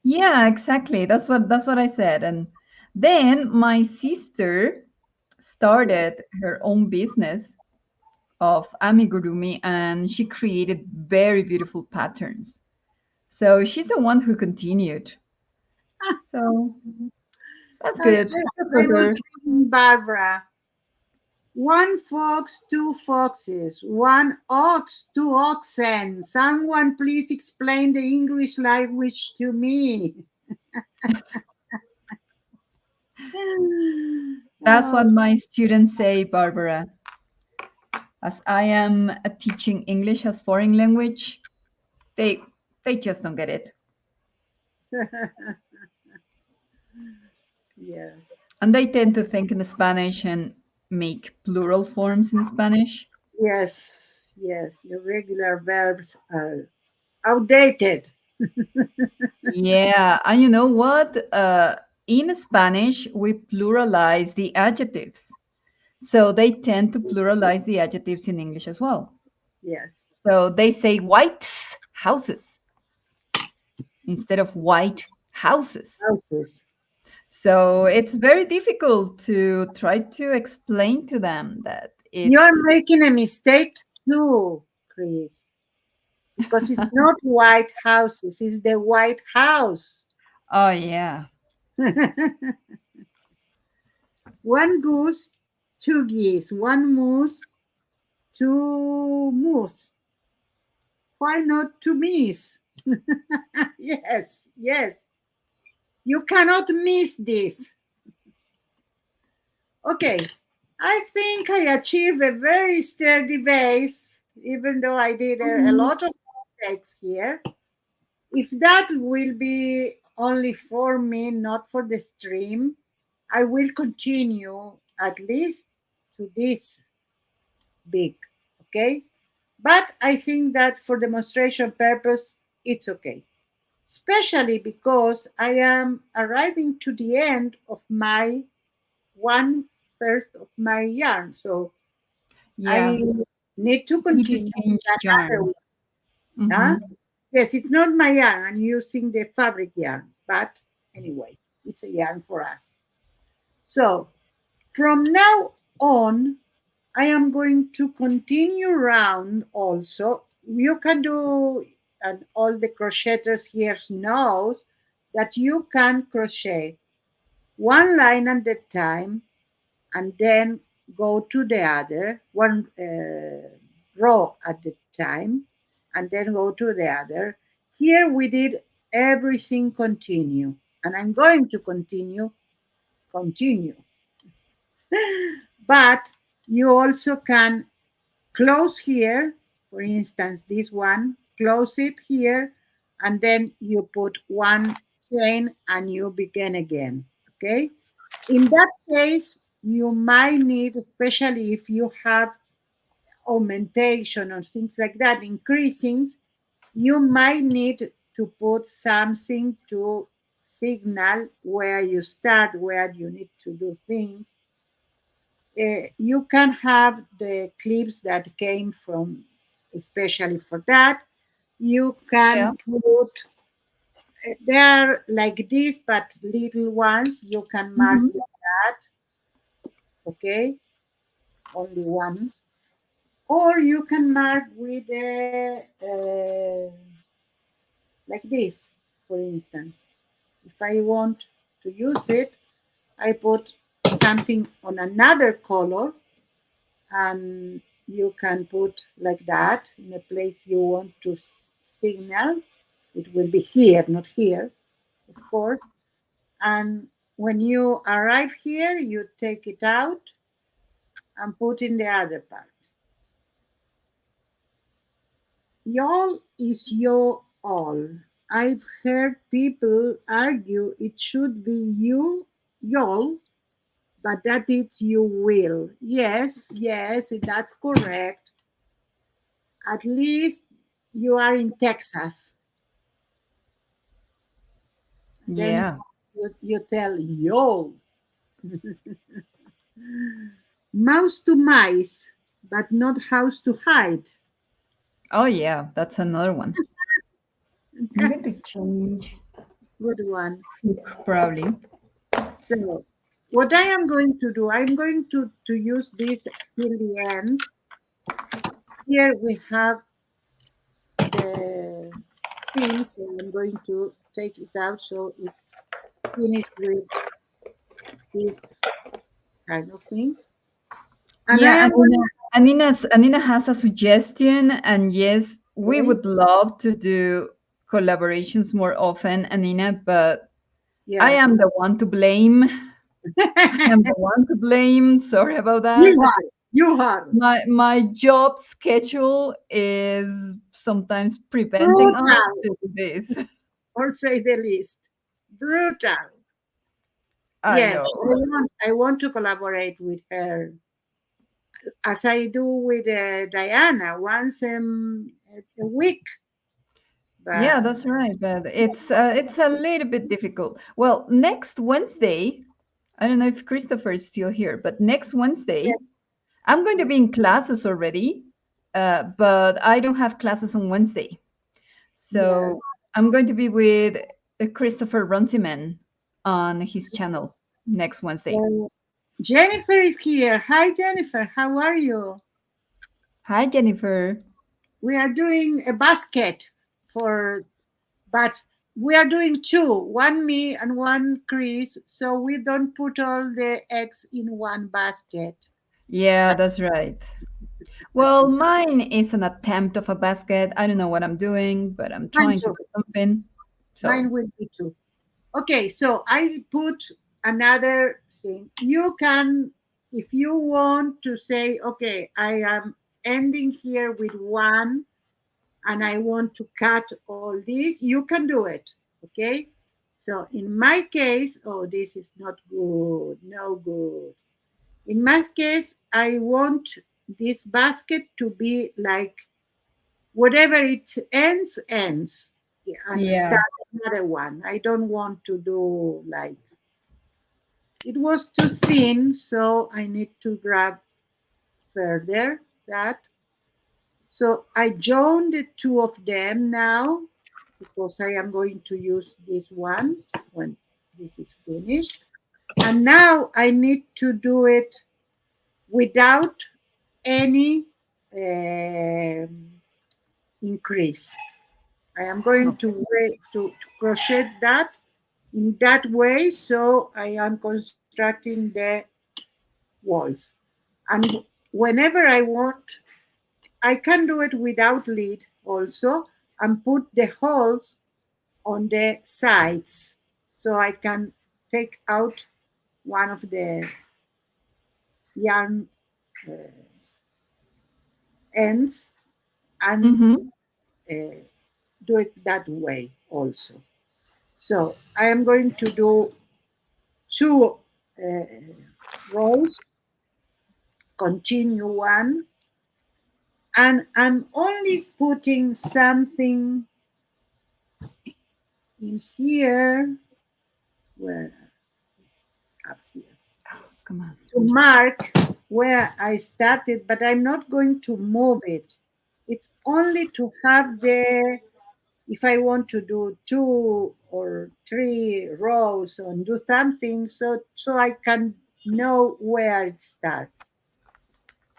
Speaker 1: Yeah, exactly. That's what I said. And then my sister
Speaker 2: Yes.
Speaker 1: started her own business of amigurumi and she created very beautiful patterns. So she's the one who continued. So that's good. Good
Speaker 2: I
Speaker 1: for
Speaker 2: was
Speaker 1: her.
Speaker 2: reading Barbara. One fox, two foxes. One ox, two oxen. Someone please explain the English language to me.
Speaker 1: That's
Speaker 2: Oh,
Speaker 1: what my students say, Barbara. As I am teaching English as foreign language, they they just don't get it.
Speaker 2: yes.
Speaker 1: And they tend to think in Spanish and make plural forms in Spanish.
Speaker 2: Yes, yes, irregular verbs are outdated.
Speaker 1: Yeah, and you know what? In Spanish, we pluralize the adjectives. So they tend to pluralize the adjectives in English as well.
Speaker 2: Yes.
Speaker 1: So they say white houses instead of white houses.
Speaker 2: Houses.
Speaker 1: So it's very difficult to try to explain to them that
Speaker 2: You're
Speaker 1: it's,
Speaker 2: making a mistake too, Chris, because it's not white houses, it's the White House.
Speaker 1: oh, yeah.
Speaker 2: One goose, two geese, one moose, two moose. Why not two me's? Yes, yes. You cannot miss this. Okay, I think I achieved a very sturdy base, even though I did a
Speaker 1: Mhm.
Speaker 2: lot of mistakes here. If that will be only for me, not for the stream, I will continue at least to this big, okay? But I think that for demonstration purpose, it's okay. Especially because I am arriving to the end of my one first of my yarn. So
Speaker 1: Yeah.
Speaker 2: I need to
Speaker 1: You need to
Speaker 2: continue with
Speaker 1: change
Speaker 2: another
Speaker 1: yarn.
Speaker 2: one.
Speaker 1: Hmm.
Speaker 2: Huh? Yes, it's not my yarn. I'm using the fabric yarn, but anyway, it's a yarn for us. So from now on, I am going to continue round also. You can do, and all the crocheters here knows that you can crochet one line at a time and then go to the other, one row at a time, and then go to the other. Here we did everything continue, and I'm going to continue. But you also can close here, for instance, this one, close it here, and then you put one chain and you begin again. Okay? In that case, you might need, especially if you have augmentation or things like that, increasing, you might need to put something to signal where you start, where you need to do things. You can have the clips that came from, especially for that. You
Speaker 1: Yeah.
Speaker 2: can put, they are like this, but little ones. You can mark
Speaker 1: Hmm.
Speaker 2: with that, okay? Only one. Or you can mark with like this, for instance. If I want to use it, I put something on another color and you can put like that in a place you want to signal. It will be here, not here, of course. And when you arrive here, you take it out and put in the other part. Y'all is your all. I've heard people argue it should be you, y'all, but that is you will. Yes, yes, that's correct. At least you are in Texas. Then
Speaker 1: Yeah.
Speaker 2: you tell yo, mouse to mice, but not house to hide.
Speaker 1: Oh, yeah. That's another one. I'm going to
Speaker 2: That's
Speaker 1: change
Speaker 2: a good one.
Speaker 1: probably.
Speaker 2: So, what I am going to do, I'm going to use this till the end. Here we have the thing, so I'm going to take it out so it finished with this kind of thing. And I
Speaker 1: Yeah,
Speaker 2: am going
Speaker 1: Anina has a suggestion, and yes, we
Speaker 2: to,
Speaker 1: would love to do collaborations more often, Anina, but I am
Speaker 2: yes.
Speaker 1: the one to blame. I am the one to blame. Sorry about that.
Speaker 2: You are, you are.
Speaker 1: My job schedule is sometimes preventing us
Speaker 2: Brutal,
Speaker 1: to do this.
Speaker 2: or say the least. Brutal.
Speaker 1: I
Speaker 2: Yes,
Speaker 1: know.
Speaker 2: I want to collaborate with her as I do with Diana once a week.
Speaker 1: Yeah,
Speaker 2: But
Speaker 1: that's right. But it's a little bit difficult. Well, next Wednesday, I don't know if Christopher is still here, but next
Speaker 2: yes,
Speaker 1: Wednesday, I'm going to
Speaker 2: yes,
Speaker 1: be in classes already, but I don't have classes on Wednesday.
Speaker 2: yes.
Speaker 1: So I'm going to be with Christopher Runciman on his channel next Wednesday.
Speaker 2: Well, Jennifer is here. Hi, Jennifer. How are you?
Speaker 1: Hi, Jennifer.
Speaker 2: We are doing a basket for, but we are doing two, one me and one Chris, so we don't put all the eggs in one basket.
Speaker 1: Yeah, that's right. Well, mine is an attempt of a basket. I don't know what I'm doing, but I'm
Speaker 2: Mine
Speaker 1: trying to
Speaker 2: too.
Speaker 1: do something.
Speaker 2: Mine
Speaker 1: So,
Speaker 2: will be two. Okay, so I put another thing. You can, if you want to say, okay, I am ending here with one and I want to cut all this, you can do it. Okay, so in my case, oh, this is not good, no good. In my case, I want this basket to be like whatever it ends, ends. Yeah, and
Speaker 1: yeah.
Speaker 2: start another one. I don't want to do like it was too thin, so I need to grab further that. So I joined the two of them now because I am going to use this one when this is finished. And now I need to do it without any increase. I am going to crochet that in that way, so I am constructing the walls. And whenever I want, I can do it without lead also and put the holes on the sides so I can take out one of the yarn ends and
Speaker 1: Mm-hmm.
Speaker 2: uh, do it that way also. So I am going to do two uh, rows, continue one, and I'm only putting something in here, where up here,
Speaker 1: Come on.
Speaker 2: to mark where I started, but I'm not going to move it. It's only to have the, if I want to do two or three rows and do something, so I can know where it starts.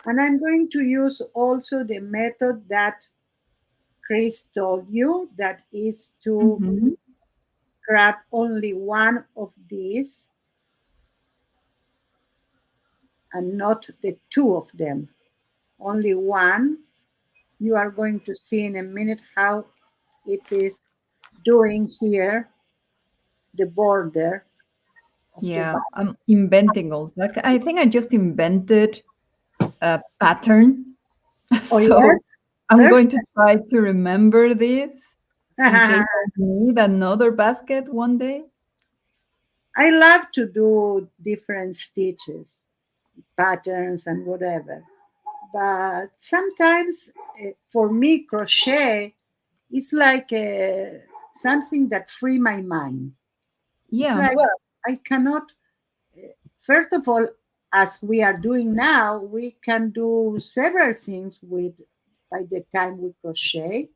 Speaker 2: And I'm going to use also the method that Chris told you, that is to
Speaker 1: Mm-hmm.
Speaker 2: grab only one of these and not the two of them, only one. You are going to see in a minute how it is doing here the border of the
Speaker 1: Yeah,
Speaker 2: back.
Speaker 1: I'm inventing also. Like, I think I just invented a pattern.
Speaker 2: Oh
Speaker 1: So
Speaker 2: yes,
Speaker 1: I'm going
Speaker 2: Perfect.
Speaker 1: to try to remember this in case I need another basket one day.
Speaker 2: I love to do different stitches, patterns, and whatever. But sometimes, for me, crochet is like something that free my mind. It's
Speaker 1: Yeah.
Speaker 2: like, well, I cannot. First of all, as we are doing now, we can do several things with by the time we crochet,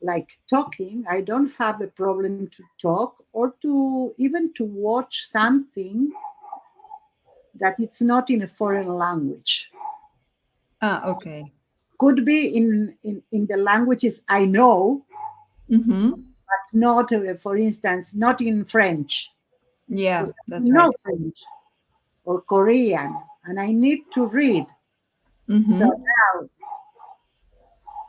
Speaker 2: like talking. I don't have a problem to talk or to even to watch something that it's not in a foreign language.
Speaker 1: Ah, okay.
Speaker 2: Could be in the languages I know,
Speaker 1: Mm-hmm.
Speaker 2: but not, for instance, not in French,
Speaker 1: Yeah,
Speaker 2: because I
Speaker 1: that's
Speaker 2: don't know
Speaker 1: right.
Speaker 2: French or Korean, and I need to read. So
Speaker 1: Mm-hmm.
Speaker 2: now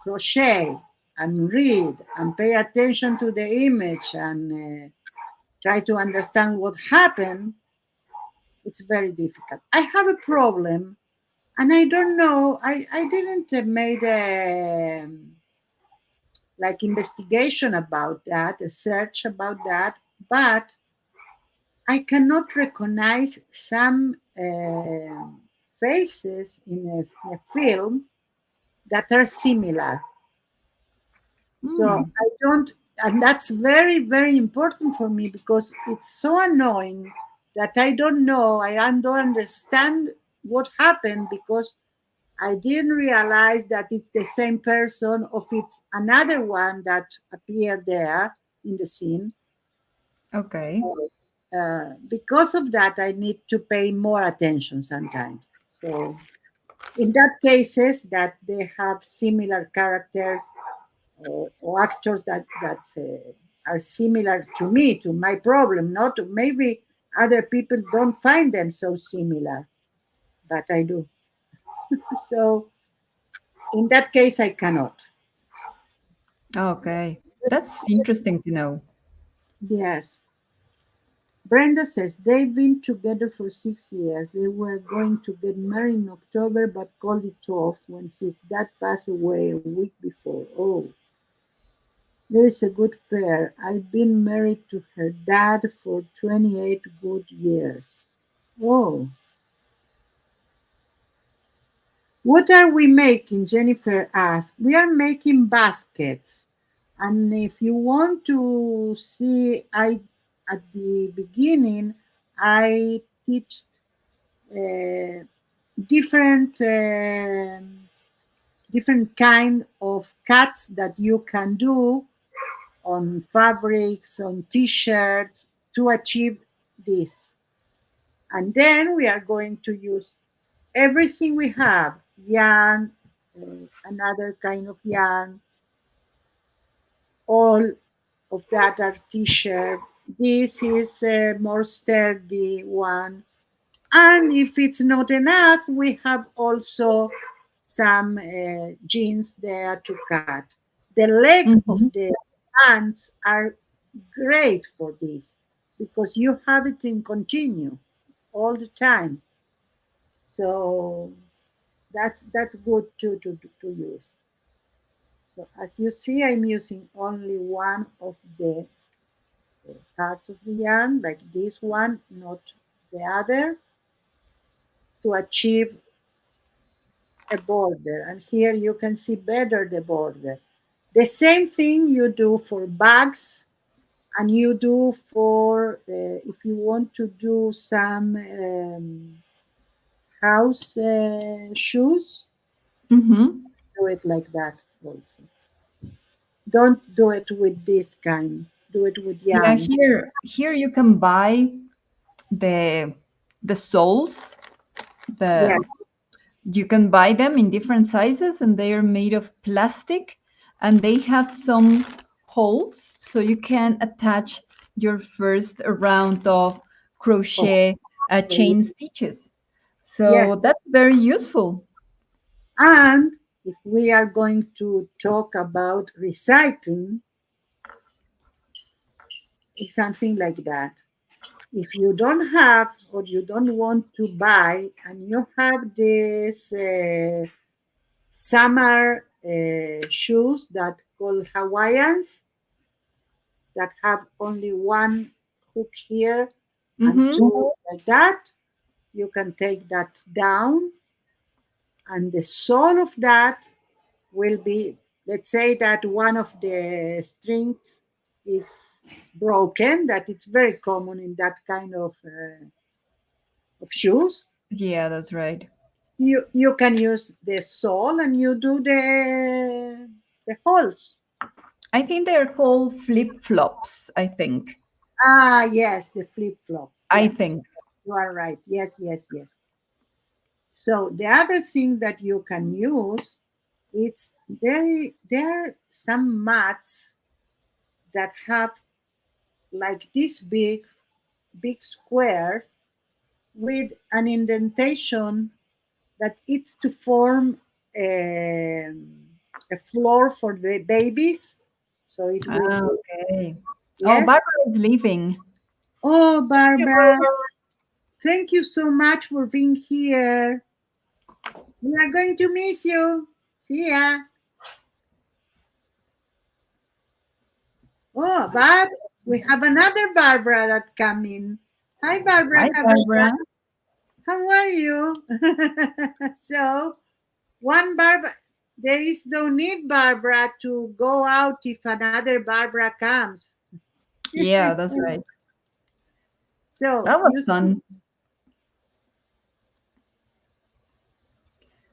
Speaker 2: crochet and read and pay attention to the image and try to understand what happened. It's very difficult. I have a problem, and I don't know. I didn't made a like investigation about that, a search about that, but I cannot recognize some faces in a film that are similar. So
Speaker 1: Mm.
Speaker 2: I don't, and that's very, very important for me because it's so annoying that I don't know, I don't understand what happened because I didn't realize that it's the same person or it's another one that appeared there in the scene.
Speaker 1: Okay.
Speaker 2: So, because of that, I need to pay more attention sometimes. So in that cases that they have similar characters or actors that are similar to me, to my problem, not maybe other people don't find them so similar, but I do. So in that case, I cannot.
Speaker 1: Okay.
Speaker 2: That's,
Speaker 1: That's interesting to know.
Speaker 2: yes. Brenda says they've been together for 6 years. They were going to get married in October but called it off when his dad passed away a week before. Oh, there is a good pair. I've been married to her dad for 28 good years. Oh, what are we making? Jennifer asked. We are making baskets. And if you want to see, I at the beginning, I teach uh, different different kind of cuts that you can do on fabrics, on t-shirts to achieve this. And then we are going to use everything we have, yarn, another kind of yarn, all of that are t-shirt. This is a more sturdy one. And if it's not enough, we have also some jeans there to cut. The leg of
Speaker 1: Mm-hmm.
Speaker 2: the pants are great for this because you have it in continue all the time. So that's good to use. So as you see, I'm using only one of the parts of the yarn, like this one, not the other, to achieve a border. And here you can see better the border. The same thing you do for bags and you do for if you want to do some house shoes,
Speaker 1: Mm-hmm.
Speaker 2: do it like that also. Don't do it with this kind. Do it with
Speaker 1: Yeah,
Speaker 2: yarn.
Speaker 1: here you can buy the the soles.
Speaker 2: Yeah.
Speaker 1: The You can buy them in different sizes and they are made of plastic and they have some holes so you can attach your first round of
Speaker 2: Oh,
Speaker 1: crochet
Speaker 2: okay.
Speaker 1: chain stitches.
Speaker 2: Yes.
Speaker 1: So that's very useful.
Speaker 2: And if we are going to talk about recycling, it's something like that. If you don't have or you don't want to buy and you have this summer shoes that called Hawaiians that have only one hook here and
Speaker 1: Mm-hmm.
Speaker 2: two like that. You can take that down, and the sole of that will be, let's say that one of the strings is broken, that it's very common in that kind of shoes.
Speaker 1: Yeah, that's right.
Speaker 2: You can use the sole and you do the holes.
Speaker 1: I think they're called flip flops. I think.
Speaker 2: Ah, yes, the flip flop.
Speaker 1: I
Speaker 2: Yes,
Speaker 1: think.
Speaker 2: you are right. Yes, yes, yes. So the other thing that you can use, it's there are some mats that have like these big squares with an indentation that it's to form a floor for the babies. So it will
Speaker 1: Ah,
Speaker 2: be,
Speaker 1: okay. Oh,
Speaker 2: yes.
Speaker 1: Barbara is leaving.
Speaker 2: Oh,
Speaker 1: Yeah,
Speaker 2: Barbara,
Speaker 1: Barbara.
Speaker 2: thank you so much for being here. We are going to miss you. See ya. Oh, but we have another Barbara that come in. Hi, Barbara.
Speaker 1: Hi, Barbara.
Speaker 2: How are you? So, one Barbara. There is no need, Barbara, to go out if another Barbara comes.
Speaker 1: Yeah, that's right.
Speaker 2: So
Speaker 1: That
Speaker 2: you
Speaker 1: was
Speaker 2: see,
Speaker 1: fun.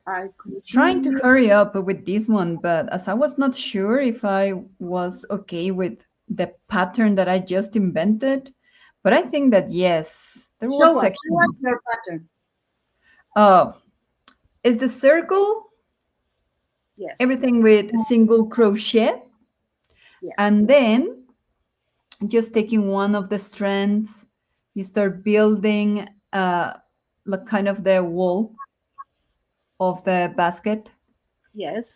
Speaker 2: I
Speaker 1: Trying to
Speaker 2: continue.
Speaker 1: hurry up with this one, but as I was not sure if I was okay with the pattern that I just invented, but I think that yes, there was
Speaker 2: Show us
Speaker 1: section.
Speaker 2: your pattern.
Speaker 1: Oh, is the circle
Speaker 2: Yes,
Speaker 1: everything with single crochet,
Speaker 2: yes,
Speaker 1: and then just taking one of the strands, you start building like kind of the wall of the basket.
Speaker 2: yes.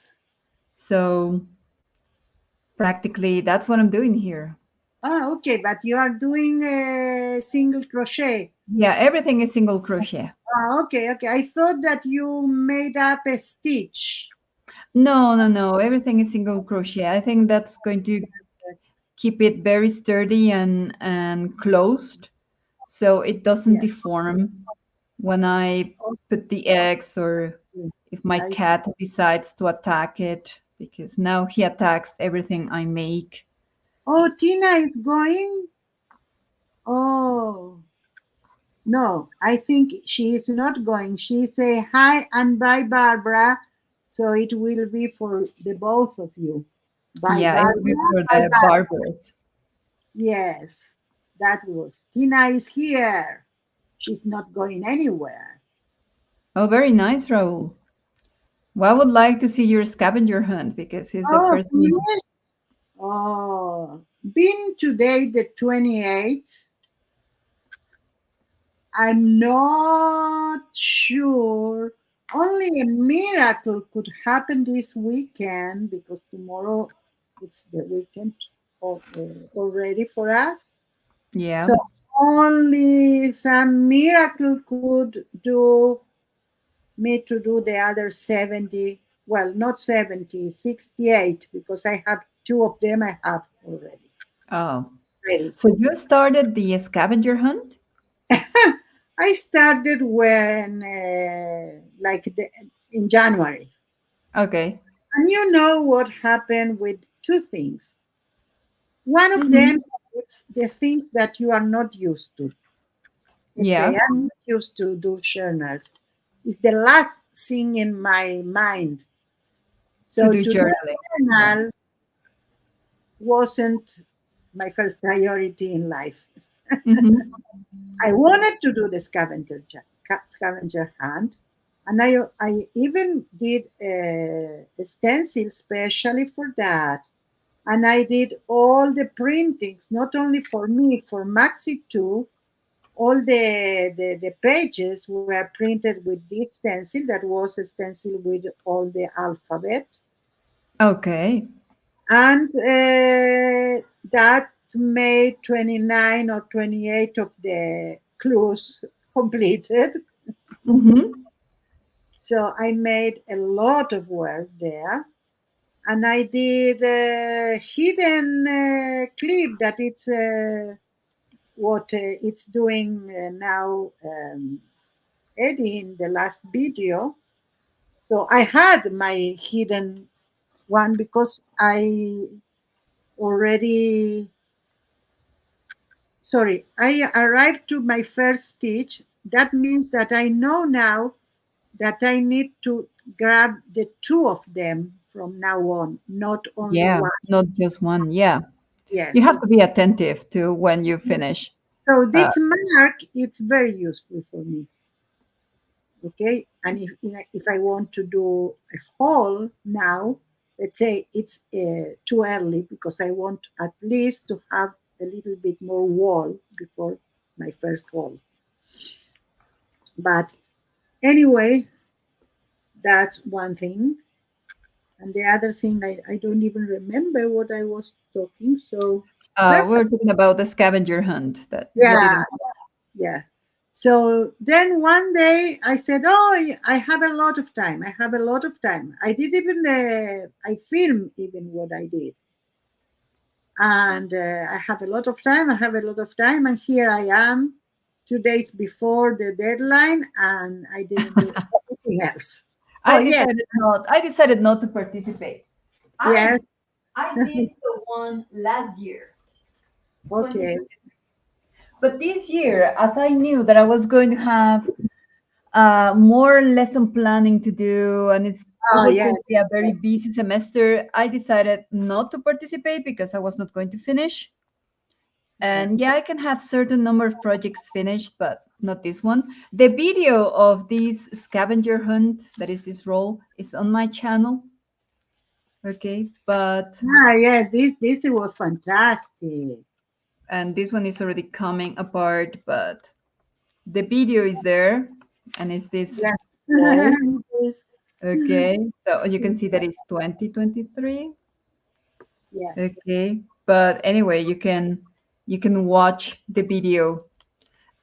Speaker 1: So practically, that's what I'm doing here.
Speaker 2: Ah, okay, but you are doing a single crochet.
Speaker 1: Yeah, everything is single crochet.
Speaker 2: Ah, okay, okay. I thought that you made up a stitch.
Speaker 1: No, no, no. Everything is single crochet. I think that's going to keep it very sturdy and closed, so it doesn't
Speaker 2: Yes.
Speaker 1: deform when I put the eggs or
Speaker 2: Okay,
Speaker 1: if my
Speaker 2: I see.
Speaker 1: cat decides to attack it, because now he attacks everything I make.
Speaker 2: Oh, Tina is going. Oh, no, I think she is not going. She say hi and bye, Barbara. So it will be for the both of you. Bye,
Speaker 1: Yeah, it will be
Speaker 2: Barbara.
Speaker 1: for
Speaker 2: Bye,
Speaker 1: the
Speaker 2: Barbara.
Speaker 1: barbers.
Speaker 2: Yes, that was. Tina is here. She's not going anywhere.
Speaker 1: Oh, very nice, Raul. Well, I would like to see your scavenger hunt because he's the
Speaker 2: Oh,
Speaker 1: first one.
Speaker 2: yes. Oh, being today the 28th, I'm not sure. Only a miracle could happen this weekend because tomorrow it's the weekend already for us.
Speaker 1: Yeah.
Speaker 2: So only some miracle could do me to do the other 70. Well, not 70, 68 because I have two of them I have already
Speaker 1: Oh,
Speaker 2: ready.
Speaker 1: so you started the scavenger hunt?
Speaker 2: I started when, in January.
Speaker 1: Okay.
Speaker 2: And you know what happened with two things. One of
Speaker 1: Hmm.
Speaker 2: them is the things that you are not used to. Let's say
Speaker 1: Yeah,
Speaker 2: I'm not used to do journals. It's the last thing in my mind.
Speaker 1: to
Speaker 2: So
Speaker 1: do
Speaker 2: to do
Speaker 1: journaling. Yeah.
Speaker 2: journal wasn't my first priority in life.
Speaker 1: Hmm.
Speaker 2: I wanted to do the scavenger hunt, and I even did a stencil specially for that. And I did all the printings, not only for me, for Maxi too. All the pages were printed with this stencil that was a stencil with all the alphabet.
Speaker 1: Okay.
Speaker 2: And that made 29 or 28 of the clues completed.
Speaker 1: Hmm.
Speaker 2: So I made a lot of work there. and I did a hidden clip that it's what it's doing now, Eddie, in the last video. So I had my hidden one because I already, sorry, I arrived to my first stitch. That means that I know now that I need to grab the two of them from now on, not only
Speaker 1: Yeah,
Speaker 2: one.
Speaker 1: not just one. Yeah. You
Speaker 2: Yes.
Speaker 1: have to be attentive to when you finish.
Speaker 2: So
Speaker 1: Uh,
Speaker 2: this mark, it's very useful for me. Okay. And if I want to do a haul now, let's say it's too early because I want at least to have a little bit more wall before my first haul. But anyway, that's one thing. And the other thing, I don't even remember what I was talking. So
Speaker 1: we're
Speaker 2: perfect.
Speaker 1: talking about the scavenger hunt that you
Speaker 2: Yeah,
Speaker 1: didn't.
Speaker 2: yeah. So then one day I said, "Oh, I have a lot of time. I have a lot of time." I did even I filmed even what I did, and I have a lot of time. I have a lot of time, and here I am, 2 days before the deadline, and I didn't do anything else. Oh yes,
Speaker 1: I decided not to participate. I
Speaker 2: yes,
Speaker 1: I did the one last year,
Speaker 2: okay.
Speaker 1: 2020. But this year, as I knew that I was going to have more lesson planning to do, and it
Speaker 2: Oh
Speaker 1: was going
Speaker 2: yes,
Speaker 1: to be a very busy semester, I decided not to participate because I was not going to finish.
Speaker 2: yes.
Speaker 1: And yeah, I can have certain number of projects finished, but not this one. The video of this scavenger hunt, that is this role, is on my channel. Okay, but
Speaker 2: Ah yes, this was fantastic.
Speaker 1: and this one is already coming apart, but the video is there, and it's this
Speaker 2: Yes.
Speaker 1: role.
Speaker 2: Yes.
Speaker 1: Okay, so you can see that it's 2023.
Speaker 2: Yes.
Speaker 1: Okay, but anyway, you can watch the video.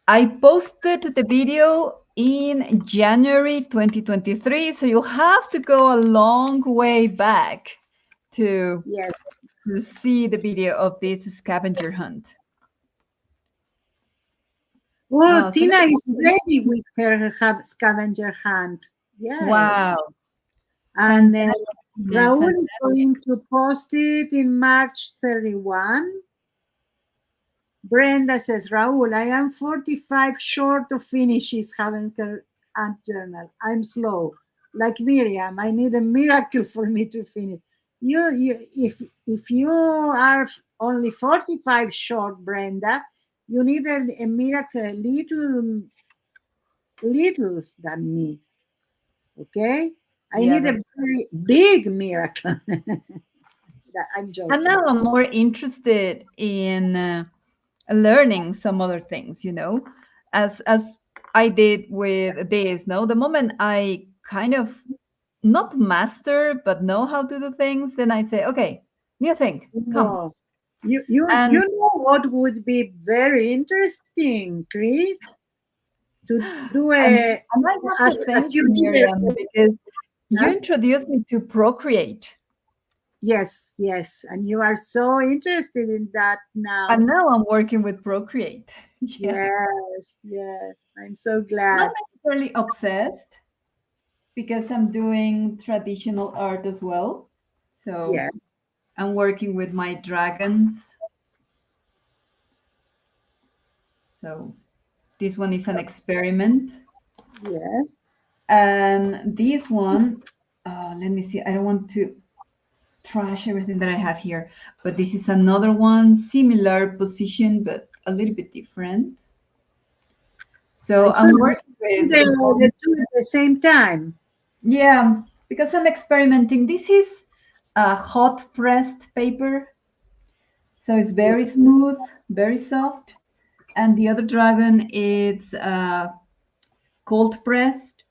Speaker 1: I posted the video in January 2023, so you'll have to go a long way back to
Speaker 2: Yes.
Speaker 1: to see the video of this scavenger hunt.
Speaker 2: Oh,
Speaker 1: Wow, so
Speaker 2: Tina is
Speaker 1: let's
Speaker 2: ready with her scavenger hunt. Yes.
Speaker 1: wow,
Speaker 2: And
Speaker 1: fantastic, Tina,
Speaker 2: Raul is
Speaker 1: fantastic.
Speaker 2: going to post it in March 31. Brenda says, Raul, I am 45 short of finishes Scavenger Hunt Journal. I'm slow. Like Miriam, I need a miracle for me to finish. If you are only 45 short, Brenda, you need a miracle little than me. Okay? I
Speaker 1: Yeah,
Speaker 2: need a
Speaker 1: that's
Speaker 2: very big miracle. I'm
Speaker 1: and
Speaker 2: joking.
Speaker 1: now I'm more interested in learning some other things, as I did with this. No, the moment I kind of not master but know how to do things, then I say, okay, new thing, come.
Speaker 2: No. You
Speaker 1: And
Speaker 2: know what would be very interesting, Chris, to do
Speaker 1: and,
Speaker 2: a
Speaker 1: and I have to
Speaker 2: as
Speaker 1: thank
Speaker 2: you
Speaker 1: you,
Speaker 2: did
Speaker 1: Miriam, because you
Speaker 2: huh?
Speaker 1: introduced me to Procreate,
Speaker 2: Yes, yes, and you are so interested in that now.
Speaker 1: and now I'm working with Procreate. Yeah,
Speaker 2: Yes, yes, I'm so
Speaker 1: not
Speaker 2: glad.
Speaker 1: necessarily obsessed because I'm doing traditional art as well. So
Speaker 2: Yes,
Speaker 1: I'm working with my dragons. So this one is an experiment.
Speaker 2: yes.
Speaker 1: And this one, let me see, I don't want to trash everything that I have here, but this is another one, similar position, but a little bit different.
Speaker 2: I
Speaker 1: So
Speaker 2: thought
Speaker 1: I'm
Speaker 2: you
Speaker 1: working
Speaker 2: did
Speaker 1: with,
Speaker 2: the two at the same time.
Speaker 1: yeah, because I'm experimenting. This is a hot pressed paper. So it's
Speaker 2: Yeah.
Speaker 1: very smooth, very soft. And the other dragon, it's cold pressed.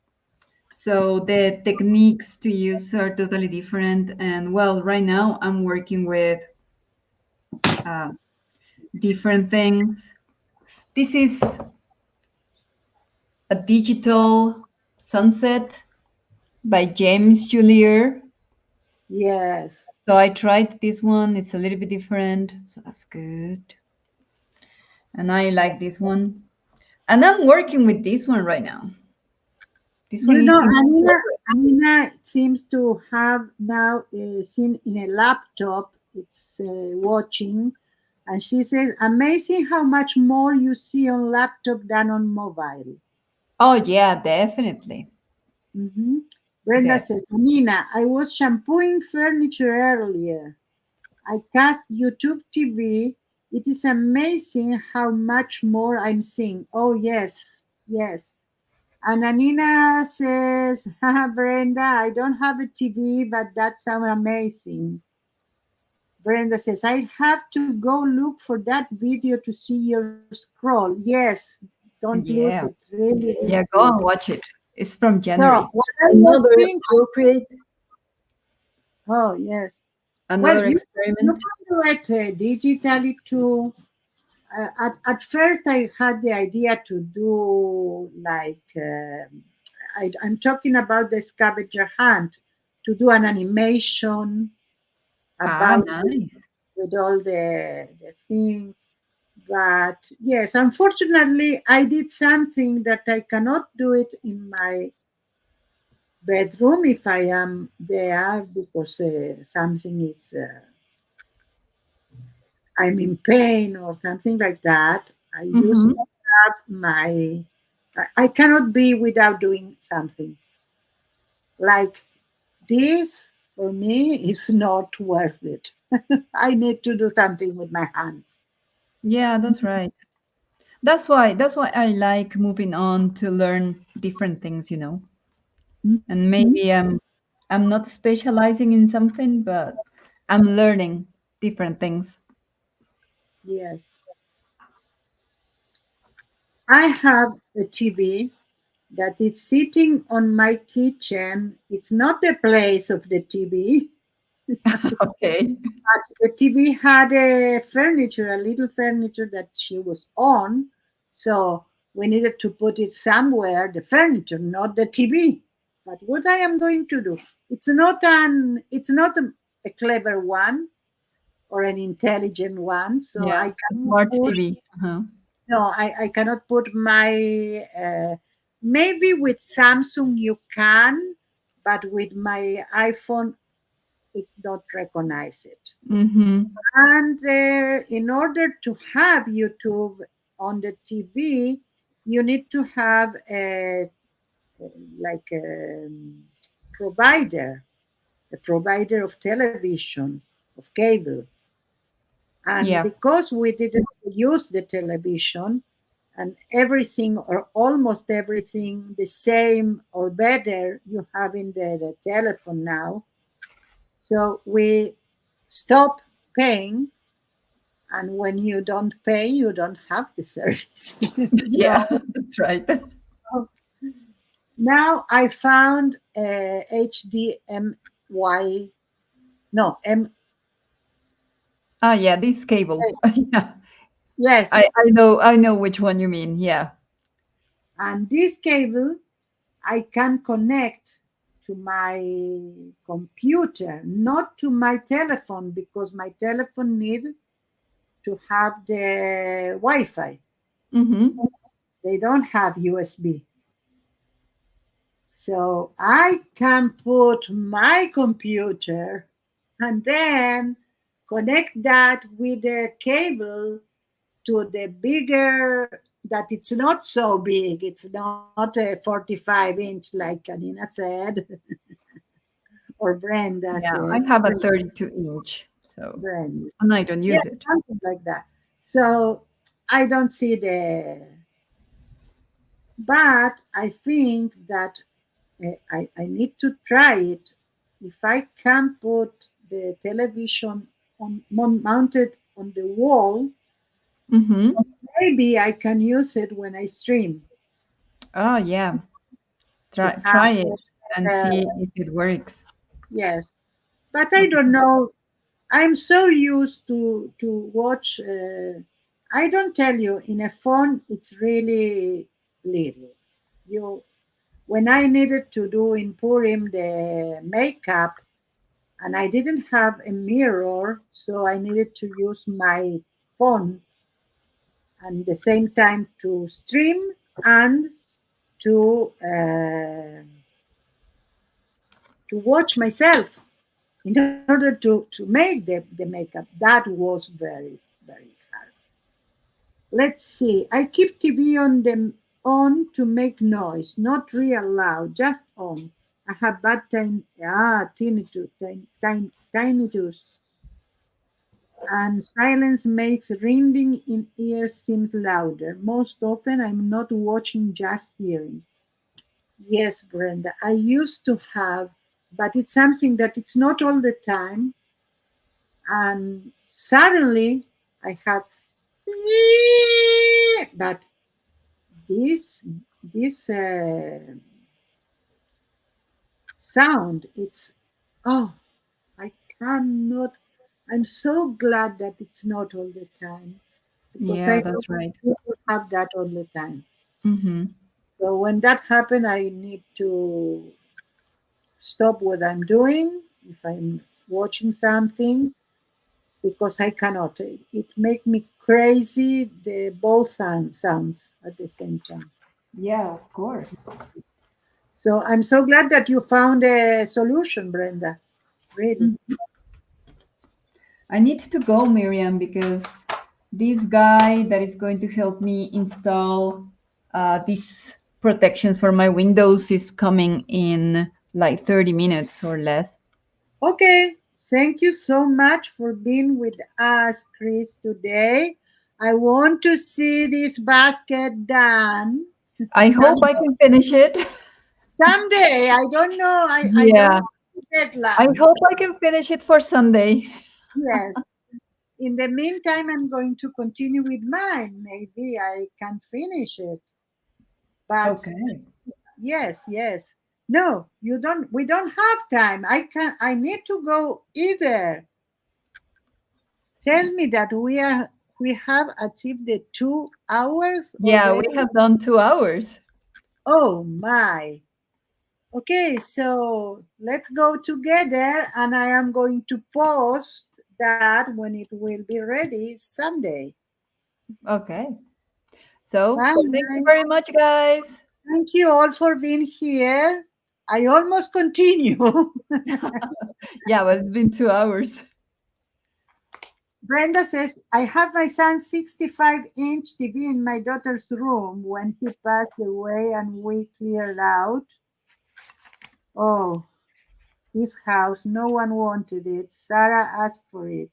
Speaker 1: So the techniques to use are totally different. And well, right now I'm working with uh, different things. This is a digital sunset by James Julier.
Speaker 2: Yes.
Speaker 1: So I tried this one. It's a little bit different. So that's good. And I
Speaker 2: Yeah.
Speaker 1: like this one. And I'm working with this one right now. This one
Speaker 2: You
Speaker 1: is
Speaker 2: know,
Speaker 1: in
Speaker 2: Anina seems to have now seen in a laptop. It's watching, and she says, "Amazing how much more you see on laptop than on mobile."
Speaker 1: Oh yeah, definitely.
Speaker 2: Hmm. Brenda
Speaker 1: Def.
Speaker 2: says, "Anina, I was shampooing furniture earlier. I cast YouTube TV. It is amazing how much more I'm seeing." Oh yes, yes. And Anina says, "Haha, Brenda, I don't have a TV, but that sounds amazing." Brenda says, "I have to go look for that video to see your scroll." Yes, don't lose it.
Speaker 1: Yeah.
Speaker 2: Really, really
Speaker 1: Yeah,
Speaker 2: good.
Speaker 1: go and watch it. It's from
Speaker 2: So,
Speaker 1: January.
Speaker 2: what I was
Speaker 1: Another
Speaker 2: thinking,
Speaker 1: appropriate,
Speaker 2: oh, yes. Well,
Speaker 1: another
Speaker 2: you
Speaker 1: experiment.
Speaker 2: can do it digitally too. At first, I had the idea to do like, I'm talking about the scavenger hunt, to do an animation
Speaker 1: Ah,
Speaker 2: about
Speaker 1: nice.
Speaker 2: with all the things. But yes, unfortunately, I did something that I cannot do it in my bedroom if I am there because something is, I'm in pain or something like that. I used
Speaker 1: Mm-hmm.
Speaker 2: to have my, I cannot be without doing something. Like this, for me, is not worth it. I need to do something with my hands.
Speaker 1: Yeah, that's right. That's why I like moving on to learn different things. And
Speaker 2: Mhm.
Speaker 1: maybe I'm not specializing in something, but I'm learning different things.
Speaker 2: Yes. I have a TV that is sitting on my kitchen. It's not the place of the TV.
Speaker 1: Okay.
Speaker 2: But the TV had a furniture, a little furniture that she was on. So we needed to put it somewhere, the furniture, not the TV. But what I am going to do, it's not a clever one or an intelligent one. So
Speaker 1: Yeah,
Speaker 2: I
Speaker 1: a
Speaker 2: cannot
Speaker 1: smart
Speaker 2: put,
Speaker 1: TV. Uh-huh.
Speaker 2: no, I cannot put my, maybe with Samsung you can, but with my iPhone, it not recognize it.
Speaker 1: Mm-hmm.
Speaker 2: And in order to have YouTube on the TV, you need to have like provider, a provider of television, of cable. And
Speaker 1: Yeah.
Speaker 2: because we didn't use the television and everything or almost everything the same or better you have in the telephone now, so we stop paying, and when you don't pay you don't have the service.
Speaker 1: Yeah,
Speaker 2: So
Speaker 1: that's right.
Speaker 2: now I found HDMI, no M,
Speaker 1: Ah, yeah, this cable. Yeah.
Speaker 2: yes,
Speaker 1: I know which one you mean. Yeah.
Speaker 2: and this cable I can connect to my computer, not to my telephone, because my telephone need to have the Wi-Fi.
Speaker 1: Mm-hmm.
Speaker 2: They don't have USB. So I can put my computer and then connect that with a cable to the bigger, that it's not so big. It's not a 45-inch like Anina said or Brenda
Speaker 1: Yeah,
Speaker 2: said.
Speaker 1: I have a 32-inch, so
Speaker 2: Brenda.
Speaker 1: and I don't
Speaker 2: Yeah,
Speaker 1: use it.
Speaker 2: something like that. So I don't see but I think that I need to try it. If I can put the television mounted on the wall,
Speaker 1: Mm-hmm.
Speaker 2: maybe I can use it when I stream
Speaker 1: Oh yeah.
Speaker 2: to
Speaker 1: Try
Speaker 2: have
Speaker 1: it and
Speaker 2: uh,
Speaker 1: see if it works.
Speaker 2: yes. But I don't
Speaker 1: Okay.
Speaker 2: know. I'm so used to watch. I don't tell you, in a phone it's really little. You, when I needed to do in Purim the makeup, and I didn't have a mirror, so I needed to use my phone and the same time to stream and to watch myself in order to make the makeup. That was very hard. Let's see. I keep TV on to make noise, not real loud, just on. I have bad tinnitus, tinnitus, and silence makes ringing in ears seems louder. Most often, I'm not watching, just hearing. Yes, Brenda, I used to have, but it's something that it's not all the time. And suddenly, I have, but this sound, it's, oh, I cannot. I'm so glad that it's not all the time because
Speaker 1: Yeah,
Speaker 2: I hope
Speaker 1: that's right.
Speaker 2: people have that all the time.
Speaker 1: Mm-hmm.
Speaker 2: So when that happens, I need to stop what I'm doing if I'm watching something because I cannot. It make me crazy. The both sounds at the same time.
Speaker 1: Yeah, of course.
Speaker 2: So I'm so glad that you found a solution, Brenda. Really.
Speaker 1: Mhm. I need to go, Miriam, because this guy that is going to help me install these protections for my windows is coming in like 30 minutes or less.
Speaker 2: Okay. Thank you so much for being with us, Chris, today. I want to see this basket done.
Speaker 1: I hope I can finish it.
Speaker 2: Someday, I don't know. I don't
Speaker 1: Yeah,
Speaker 2: have
Speaker 1: I
Speaker 2: deadlines.
Speaker 1: hope I can finish it for Sunday.
Speaker 2: Yes. In the meantime, I'm going to continue with mine. Maybe I can finish it. But
Speaker 1: Okay.
Speaker 2: yes, yes. No, you don't. We don't have time. I can. I need to go either. Tell me that we have achieved the 2 hours
Speaker 1: Yeah, we
Speaker 2: already.
Speaker 1: have done 2 hours.
Speaker 2: Oh my. Okay, so let's go together, and I am going to post that when it will be ready someday.
Speaker 1: Okay. So thank you
Speaker 2: Bye.
Speaker 1: very much, guys.
Speaker 2: Thank you all for being here. I almost continue.
Speaker 1: Yeah, well, it's been 2 hours.
Speaker 2: Brenda says, I have my son's 65-inch TV in my daughter's room when he passed away and we cleared out. Oh, his house. No one wanted it. Sarah asked for it.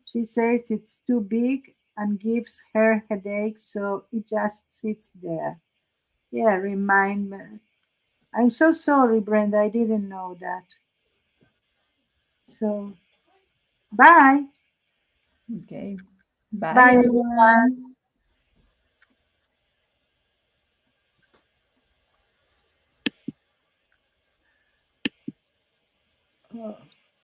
Speaker 2: She says it's too big and gives her headaches, so it just sits there. Yeah, remind me. I'm so sorry, Brenda. I didn't know that. So, bye.
Speaker 1: Okay. Bye,
Speaker 2: Bye, everyone.
Speaker 1: everyone.
Speaker 2: Oh.